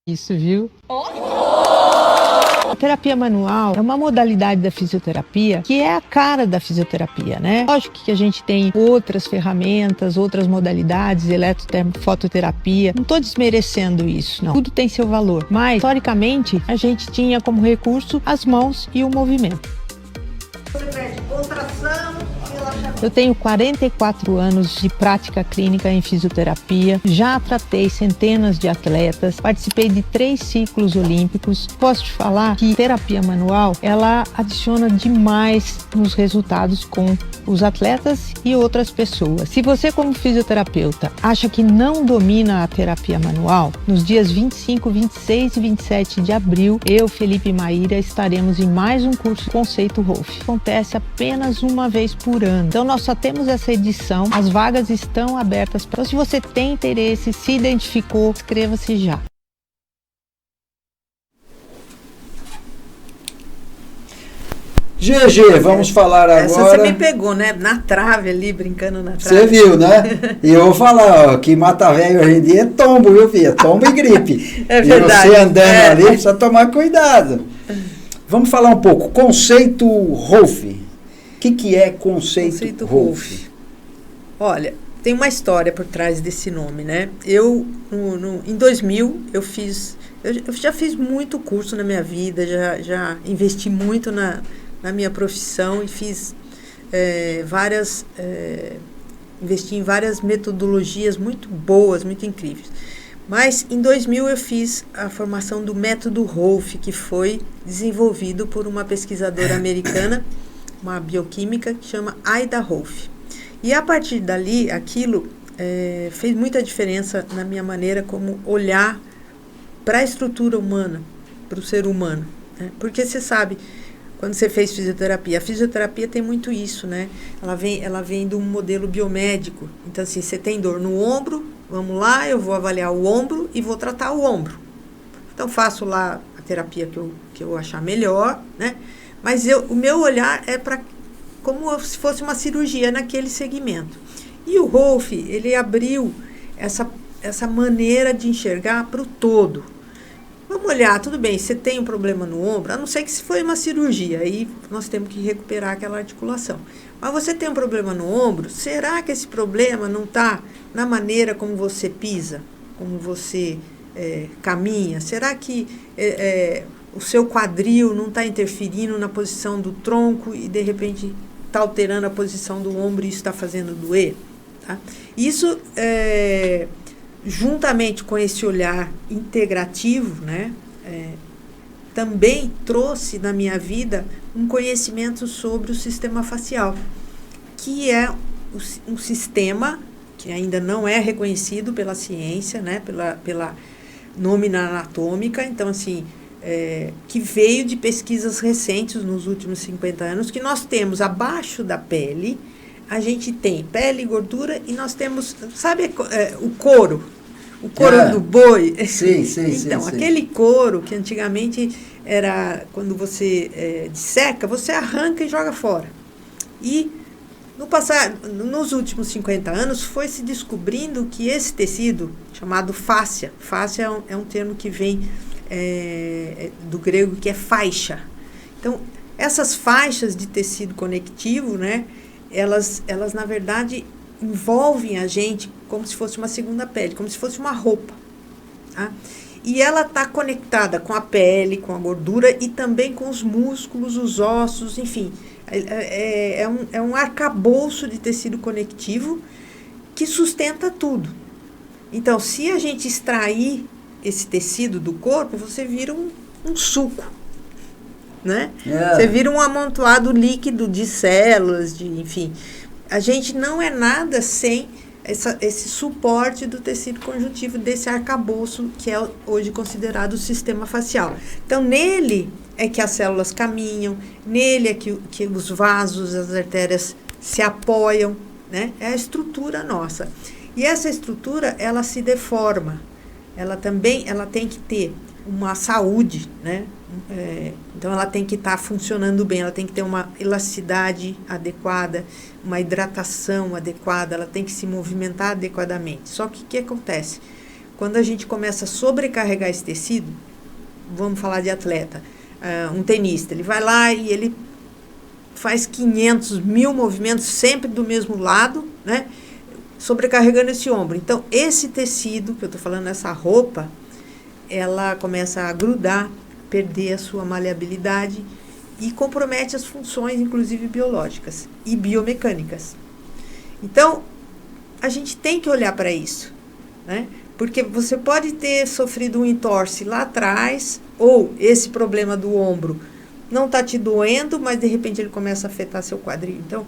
Isso, viu? A terapia manual é uma modalidade da fisioterapia que é a cara da fisioterapia, né? Lógico que a gente tem outras ferramentas, outras modalidades, eletrofototerapia. Não estou desmerecendo isso, não. Tudo tem seu valor. Mas, historicamente, a gente tinha como recurso as mãos e o movimento. Você pede contração, relaxamento. Eu tenho 44 anos de prática clínica em fisioterapia, já tratei centenas de atletas, participei de 3 ciclos olímpicos. Posso te falar que terapia manual, ela adiciona demais nos resultados com os atletas e outras pessoas. Se você, como fisioterapeuta, acha que não domina a terapia manual, nos dias 25, 26 e 27 de abril, eu, Felipe Maíra, estaremos em mais um curso Conceito Rolf. Acontece apenas uma vez por ano. Então, nós só temos essa edição, as vagas estão abertas. Então, se você tem interesse, se identificou, inscreva-se já. GG, vamos falar agora... Essa você me pegou, né? Na trave ali, brincando na trave. Você viu, né? E eu vou falar, ó, que mata velho hoje em dia é tombo, viu, filha? Tombo e gripe. É verdade. E você andando ali, precisa tomar cuidado. Vamos falar um pouco. Conceito Rolf. O que é conceito Rolf? Olha, tem uma história por trás desse nome, né? Eu, em 2000, eu já fiz muito curso na minha vida, já investi muito na minha profissão e fiz investi em várias metodologias muito boas, muito incríveis. Mas, em 2000, eu fiz a formação do método Rolf, que foi desenvolvido por uma pesquisadora americana, uma bioquímica, que chama Ida Rolf. E, a partir dali, aquilo fez muita diferença na minha maneira como olhar para a estrutura humana, para o ser humano. Né? Porque você sabe, quando você fez fisioterapia, a fisioterapia tem muito isso, né? Ela vem de um modelo biomédico. Então, assim, você tem dor no ombro, vamos lá, eu vou avaliar o ombro e vou tratar o ombro. Então, faço lá a terapia que eu achar melhor, né? Mas o meu olhar é para como se fosse uma cirurgia naquele segmento. E o Rolf, ele abriu essa maneira de enxergar para o todo. Vamos olhar, tudo bem, você tem um problema no ombro, a não ser que se foi uma cirurgia, aí nós temos que recuperar aquela articulação. Mas você tem um problema no ombro, será que esse problema não está na maneira como você pisa, como você caminha? Será que o seu quadril não está interferindo na posição do tronco e, de repente, está alterando a posição do ombro e isso está fazendo doer? Tá? Isso, juntamente com esse olhar integrativo, né, também trouxe na minha vida um conhecimento sobre o sistema facial, que é um sistema que ainda não é reconhecido pela ciência, né, pela nómina anatômica. Então, assim, que veio de pesquisas recentes nos últimos 50 anos, que nós temos abaixo da pele, a gente tem pele e gordura, e nós temos, sabe, o couro? O couro do boi. Sim, então, aquele couro que antigamente era, quando você disseca, você arranca e joga fora. E nos últimos 50 anos, foi se descobrindo que esse tecido, chamado fáscia é um termo que vem do grego, que é faixa. Então, essas faixas de tecido conectivo, né, elas na verdade, envolvem a gente como se fosse uma segunda pele, como se fosse uma roupa. Tá? E ela está conectada com a pele, com a gordura e também com os músculos, os ossos, enfim. É um arcabouço de tecido conectivo que sustenta tudo. Então, se a gente extrair esse tecido do corpo, você vira um suco, né? Você vira um amontoado líquido de células, enfim. A gente não é nada sem esse suporte do tecido conjuntivo, desse arcabouço que é hoje considerado o sistema facial. Então, nele é que as células caminham, nele é que os vasos, as artérias se apoiam, né? É a estrutura nossa. E essa estrutura, ela se deforma. Ela tem que ter uma saúde, né? Então, ela tem que estar funcionando bem, ela tem que ter uma elasticidade adequada, uma hidratação adequada, ela tem que se movimentar adequadamente. Só que o que acontece? Quando a gente começa a sobrecarregar esse tecido, vamos falar de atleta, um tenista, ele vai lá e ele faz 500, 1000 movimentos sempre do mesmo lado, né? Sobrecarregando esse ombro. Então, esse tecido, que eu estou falando, essa roupa, ela começa a grudar, perder a sua maleabilidade e compromete as funções, inclusive biológicas e biomecânicas. Então, a gente tem que olhar para isso, né? Porque você pode ter sofrido um entorse lá atrás, ou esse problema do ombro não está te doendo, mas de repente ele começa a afetar seu quadril. Então,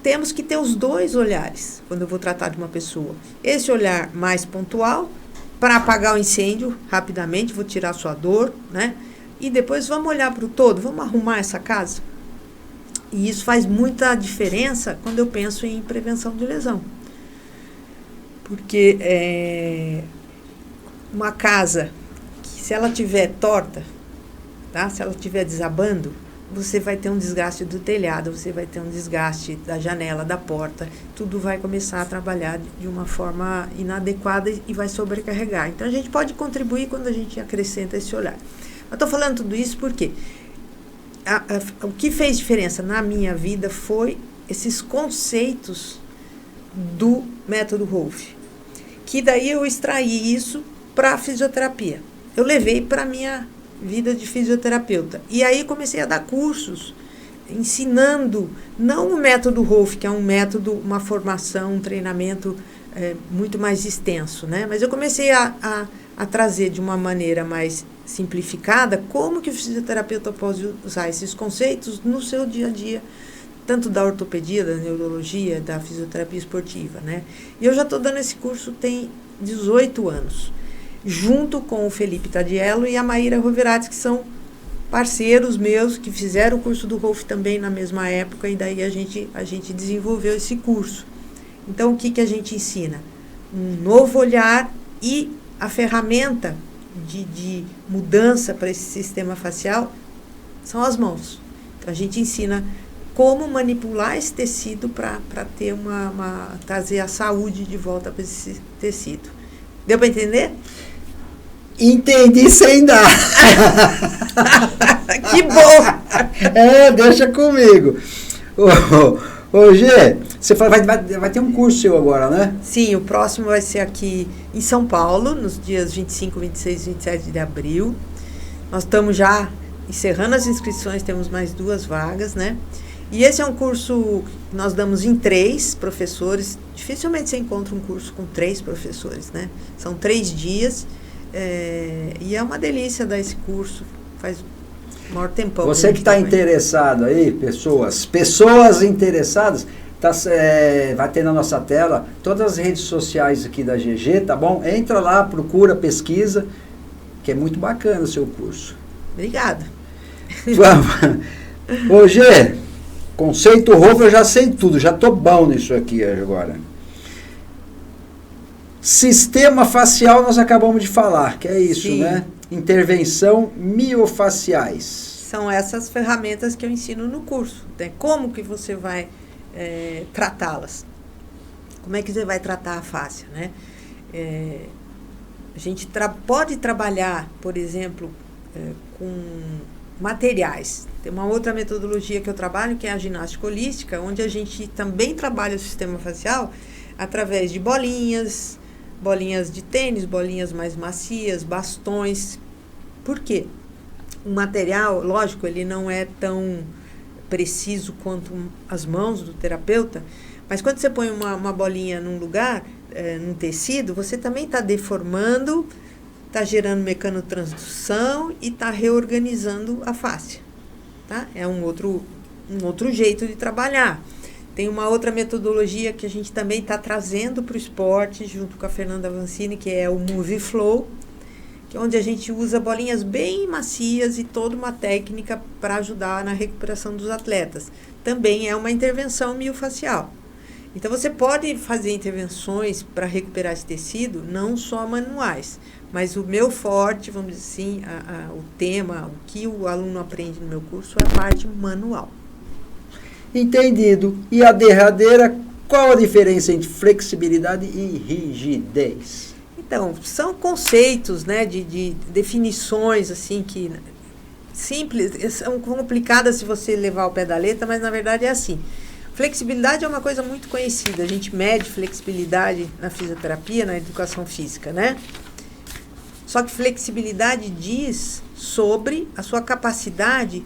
temos que ter os dois olhares quando eu vou tratar de uma pessoa. Esse olhar mais pontual, para apagar o incêndio rapidamente, vou tirar a sua dor, né? E depois vamos olhar para o todo, vamos arrumar essa casa. E isso faz muita diferença quando eu penso em prevenção de lesão. Porque uma casa, que se ela estiver torta, tá? Se ela estiver desabando, você vai ter um desgaste do telhado, você vai ter um desgaste da janela, da porta, tudo vai começar a trabalhar de uma forma inadequada e vai sobrecarregar. Então, a gente pode contribuir quando a gente acrescenta esse olhar. Eu estou falando tudo isso porque o que fez diferença na minha vida foi esses conceitos do método Rolf, que daí eu extraí isso para a fisioterapia. Eu levei para a minha vida de fisioterapeuta. E aí comecei a dar cursos, ensinando, não o método Rolf, que é um método, uma formação, um treinamento muito mais extenso, né? Mas eu comecei a trazer de uma maneira mais simplificada como que o fisioterapeuta pode usar esses conceitos no seu dia a dia, tanto da ortopedia, da neurologia, da fisioterapia esportiva, né? E eu já estou dando esse curso tem 18 anos. Junto com o Felipe Tadiello e a Maíra Roveratis, que são parceiros meus, que fizeram o curso do Rolf também na mesma época, e daí a gente desenvolveu esse curso. Então, o que a gente ensina? Um novo olhar e a ferramenta de mudança para esse sistema facial são as mãos. Então, a gente ensina como manipular esse tecido para ter trazer a saúde de volta para esse tecido. Deu para entender? Entendi sem dar. Que bom! Deixa comigo. Ô, Gê, você vai ter um curso seu agora, né? Sim, o próximo vai ser aqui em São Paulo, nos dias 25, 26 e 27 de abril. Nós estamos já encerrando as inscrições, temos mais 2 vagas, né? E esse é um curso que nós damos em 3 professores. Dificilmente você encontra um curso com 3 professores, né? São 3 dias e é uma delícia dar esse curso. Faz o maior tempão. Você que está interessado aí, pessoas interessadas, vai ter na nossa tela todas as redes sociais aqui da GG, tá bom? Entra lá, procura, pesquisa, que é muito bacana o seu curso. Obrigada. Ô, Gê, conceito roupa eu já sei tudo, já tô bom nisso aqui agora. Sistema facial nós acabamos de falar, que é isso, sim, né? Intervenção miofaciais. São essas ferramentas que eu ensino no curso, né? Como que você vai tratá-las? Como é que você vai tratar a face, né? A gente pode trabalhar, por exemplo, com materiais. Tem uma outra metodologia que eu trabalho, que é a ginástica holística, onde a gente também trabalha o sistema facial através de bolinhas de tênis, bolinhas mais macias, bastões. Por quê? O material, lógico, ele não é tão preciso quanto as mãos do terapeuta, mas quando você põe uma bolinha num lugar, num tecido, você também está deformando, está gerando mecanotransdução e está reorganizando a face. Tá? É um outro jeito de trabalhar. Tem uma outra metodologia que a gente também está trazendo para o esporte, junto com a Fernanda Vancini, que é o Movie Flow, que é onde a gente usa bolinhas bem macias e toda uma técnica para ajudar na recuperação dos atletas. Também é uma intervenção miofacial. Então, você pode fazer intervenções para recuperar esse tecido, não só manuais, mas o meu forte, vamos dizer assim, o tema, o que o aluno aprende no meu curso é a parte manual. Entendido. E a derradeira, qual a diferença entre flexibilidade e rigidez? Então, são conceitos, né, de definições, assim, que simples, são complicadas se você levar ao pé da letra, mas na verdade é assim. Flexibilidade é uma coisa muito conhecida, a gente mede flexibilidade na fisioterapia, na educação física, né? Só que flexibilidade diz sobre a sua capacidade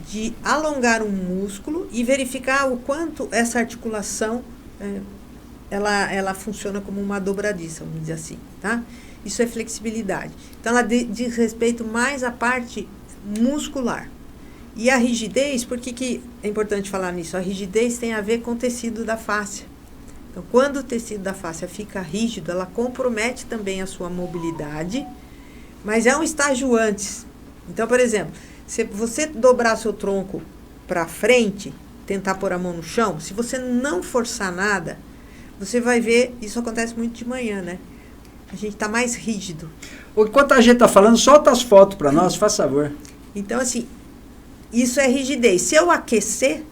de alongar um músculo e verificar o quanto essa articulação ela funciona como uma dobradiça, vamos dizer assim, tá? Isso é flexibilidade. Então, ela diz respeito mais à parte muscular. E a rigidez, por que é importante falar nisso? A rigidez tem a ver com o tecido da face. Então, quando o tecido da face fica rígido, ela compromete também a sua mobilidade, mas é um estágio antes. Então, por exemplo, se você dobrar seu tronco para frente, tentar pôr a mão no chão, se você não forçar nada, você vai ver, isso acontece muito de manhã, né? A gente está mais rígido. Enquanto a gente está falando, solta as fotos para nós, faz favor. Então, assim, isso é rigidez. Se eu aquecer,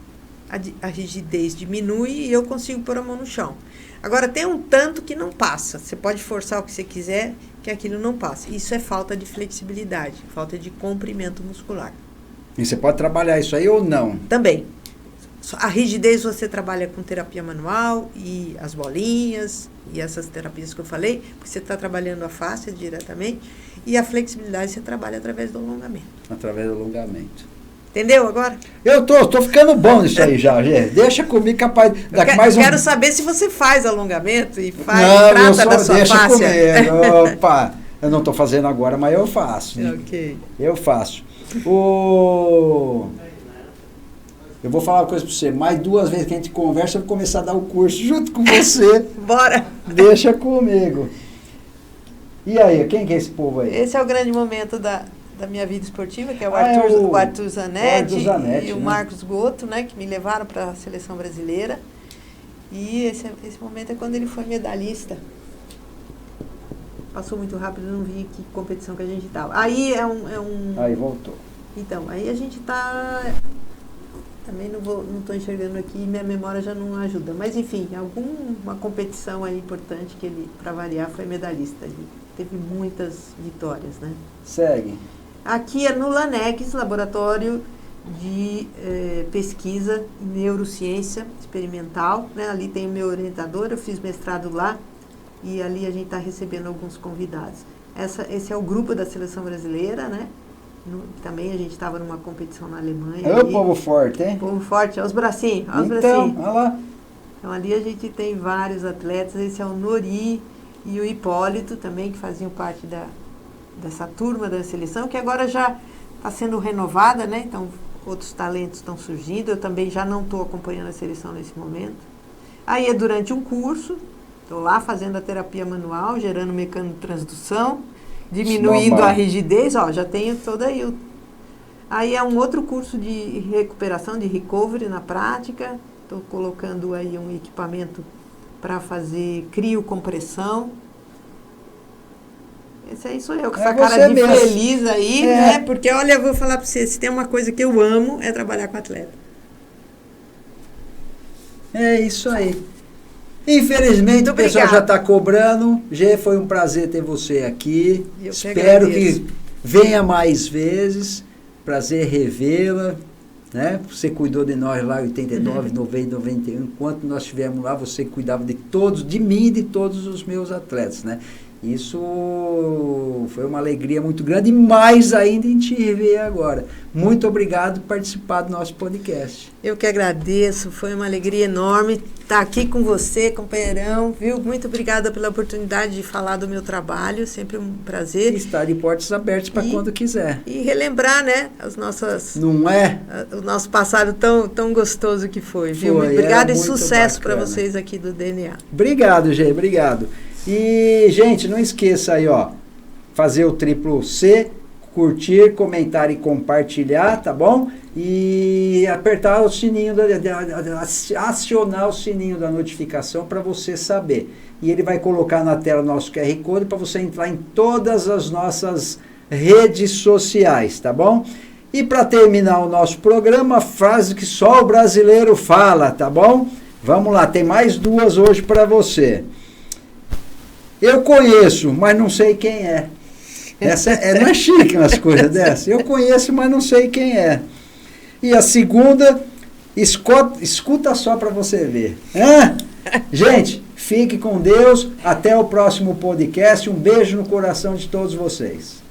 a rigidez diminui e eu consigo pôr a mão no chão. Agora, tem um tanto que não passa. Você pode forçar o que você quiser, que aquilo não passa. Isso é falta de flexibilidade, falta de comprimento muscular. E você pode trabalhar isso aí ou não? Também. A rigidez você trabalha com terapia manual e as bolinhas e essas terapias que eu falei, porque você está trabalhando a face diretamente, e a flexibilidade você trabalha através do alongamento. Através do alongamento. Entendeu agora? Eu tô ficando bom nisso aí já, Gê. Deixa comigo, capaz. Quero saber se você faz alongamento e trata da sua deixa face. Comigo. Opa, eu não estou fazendo agora, mas eu faço. Né? Ok. Eu faço. Eu vou falar uma coisa para você. Mais 2 vezes que a gente conversa, eu vou começar a dar o curso junto com você. Bora. Deixa comigo. E aí, quem que é esse povo aí? Esse é o grande momento da minha vida esportiva, que é o Arthur Zanetti e o Marcos Goto, né, que me levaram para a seleção brasileira. E esse momento é quando ele foi medalhista. Passou muito rápido, não vi que competição que a gente estava. Aí Aí voltou. Então, aí a gente está... Também não estou enxergando aqui, minha memória já não ajuda. Mas, enfim, alguma competição aí importante que ele, para variar, foi medalhista. Ele teve muitas vitórias, né? Segue. Aqui é no LANEX, Laboratório de pesquisa em neurociência experimental, né? Ali tem o meu orientador, eu fiz mestrado lá e ali a gente está recebendo alguns convidados. Esse é o grupo da seleção brasileira, né? Também a gente estava numa competição na Alemanha. É o povo forte, hein? Povo forte, olha os bracinhos, olha os então, bracinhos. olha lá. Então ali a gente tem vários atletas, esse é o Nori e o Hipólito também, que faziam parte dessa turma da seleção, que agora já está sendo renovada, né? Então outros talentos estão surgindo, eu também já não estou acompanhando a seleção nesse momento. Aí é durante um curso, estou lá fazendo a terapia manual, gerando mecanotransdução, diminuindo a rigidez, ó, já tenho todo aí. Aí é um outro curso de recuperação, de recovery na prática, estou colocando aí um equipamento para fazer criocompressão. Esse aí sou eu, com essa cara de mesmo. Feliz aí, né? Porque, olha, eu vou falar para você, se tem uma coisa que eu amo, é trabalhar com atleta. É isso aí. Infelizmente, o pessoal já está cobrando. Gê, foi um prazer ter você aqui. Espero que venha mais vezes. Prazer revê-la. Né? Você cuidou de nós lá em 89, 90, 91. Enquanto nós estivemos lá, você cuidava de mim e de todos os meus atletas, né? Isso foi uma alegria muito grande, e mais ainda em te rever agora. Muito obrigado por participar do nosso podcast. Eu que agradeço, foi uma alegria enorme estar aqui com você, companheirão, viu? Muito obrigada pela oportunidade de falar do meu trabalho, sempre um prazer. E estar de portas abertas para quando quiser. E relembrar, né, as nossas... Não é? O nosso passado tão gostoso que foi, viu? Muito obrigado e sucesso para vocês aqui do DNA. Obrigado, Gê, obrigado. E, gente, não esqueça aí, ó, fazer o triplo C, curtir, comentar e compartilhar, tá bom? E apertar o sininho, acionar o sininho da notificação para você saber. E ele vai colocar na tela o nosso QR Code para você entrar em todas as nossas redes sociais, tá bom? E para terminar o nosso programa, a frase que só o brasileiro fala, tá bom? Vamos lá, tem mais duas hoje para você. Eu conheço, mas não sei quem é. Não é chique umas coisas dessas. Eu conheço, mas não sei quem é. E a segunda, escuta só para você ver. Gente, fique com Deus. Até o próximo podcast. Um beijo no coração de todos vocês.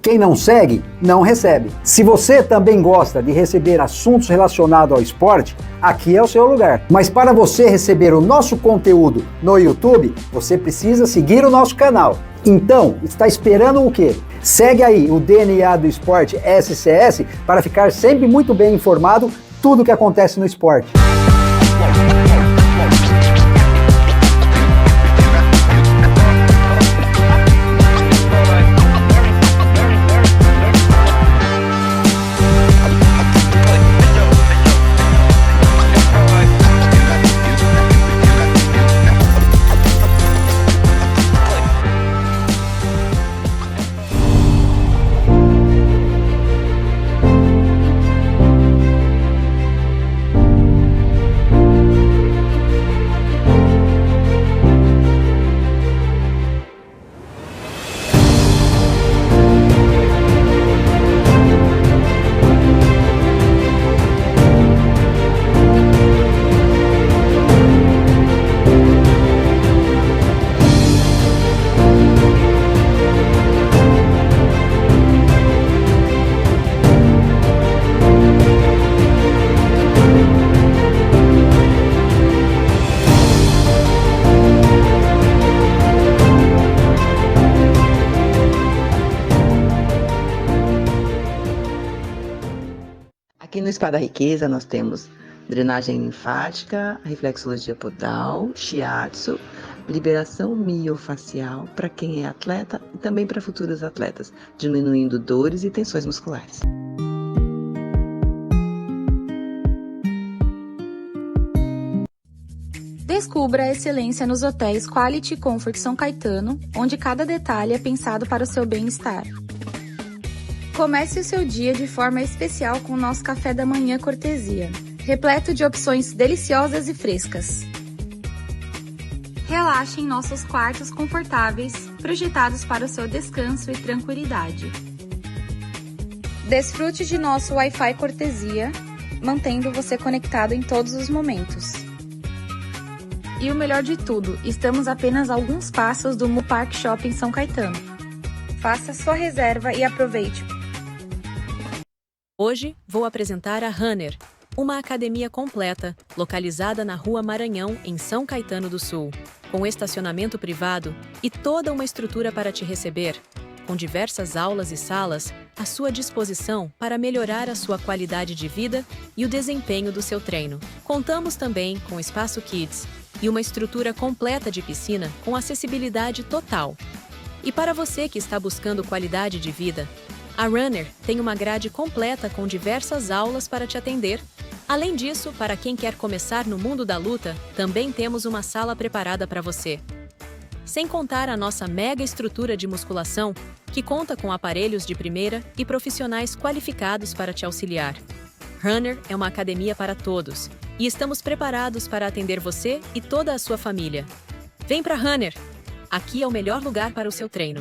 Quem não segue, não recebe. Se você também gosta de receber assuntos relacionados ao esporte, aqui é o seu lugar. Mas para você receber o nosso conteúdo no YouTube, você precisa seguir o nosso canal. Então, está esperando o quê? Segue aí o DNA do Esporte SCS para ficar sempre muito bem informado tudo o que acontece no esporte. Aqui no Spa da Riqueza nós temos drenagem linfática, reflexologia podal, shiatsu, liberação miofacial para quem é atleta e também para futuros atletas, diminuindo dores e tensões musculares. Descubra a excelência nos hotéis Quality Comfort São Caetano, onde cada detalhe é pensado para o seu bem-estar. Comece o seu dia de forma especial com o nosso café da manhã cortesia, repleto de opções deliciosas e frescas. Relaxe em nossos quartos confortáveis, projetados para o seu descanso e tranquilidade. Desfrute de nosso Wi-Fi cortesia, mantendo você conectado em todos os momentos. E o melhor de tudo, estamos apenas a alguns passos do Mu Park Shopping São Caetano. Faça sua reserva e aproveite. Hoje vou apresentar a Runner, uma academia completa localizada na Rua Maranhão, em São Caetano do Sul, com estacionamento privado e toda uma estrutura para te receber, com diversas aulas e salas à sua disposição para melhorar a sua qualidade de vida e o desempenho do seu treino. Contamos também com espaço Kids e uma estrutura completa de piscina com acessibilidade total. E para você que está buscando qualidade de vida, a Runner tem uma grade completa com diversas aulas para te atender. Além disso, para quem quer começar no mundo da luta, também temos uma sala preparada para você. Sem contar a nossa mega estrutura de musculação, que conta com aparelhos de primeira e profissionais qualificados para te auxiliar. Runner é uma academia para todos e estamos preparados para atender você e toda a sua família. Vem para Runner! Aqui é o melhor lugar para o seu treino.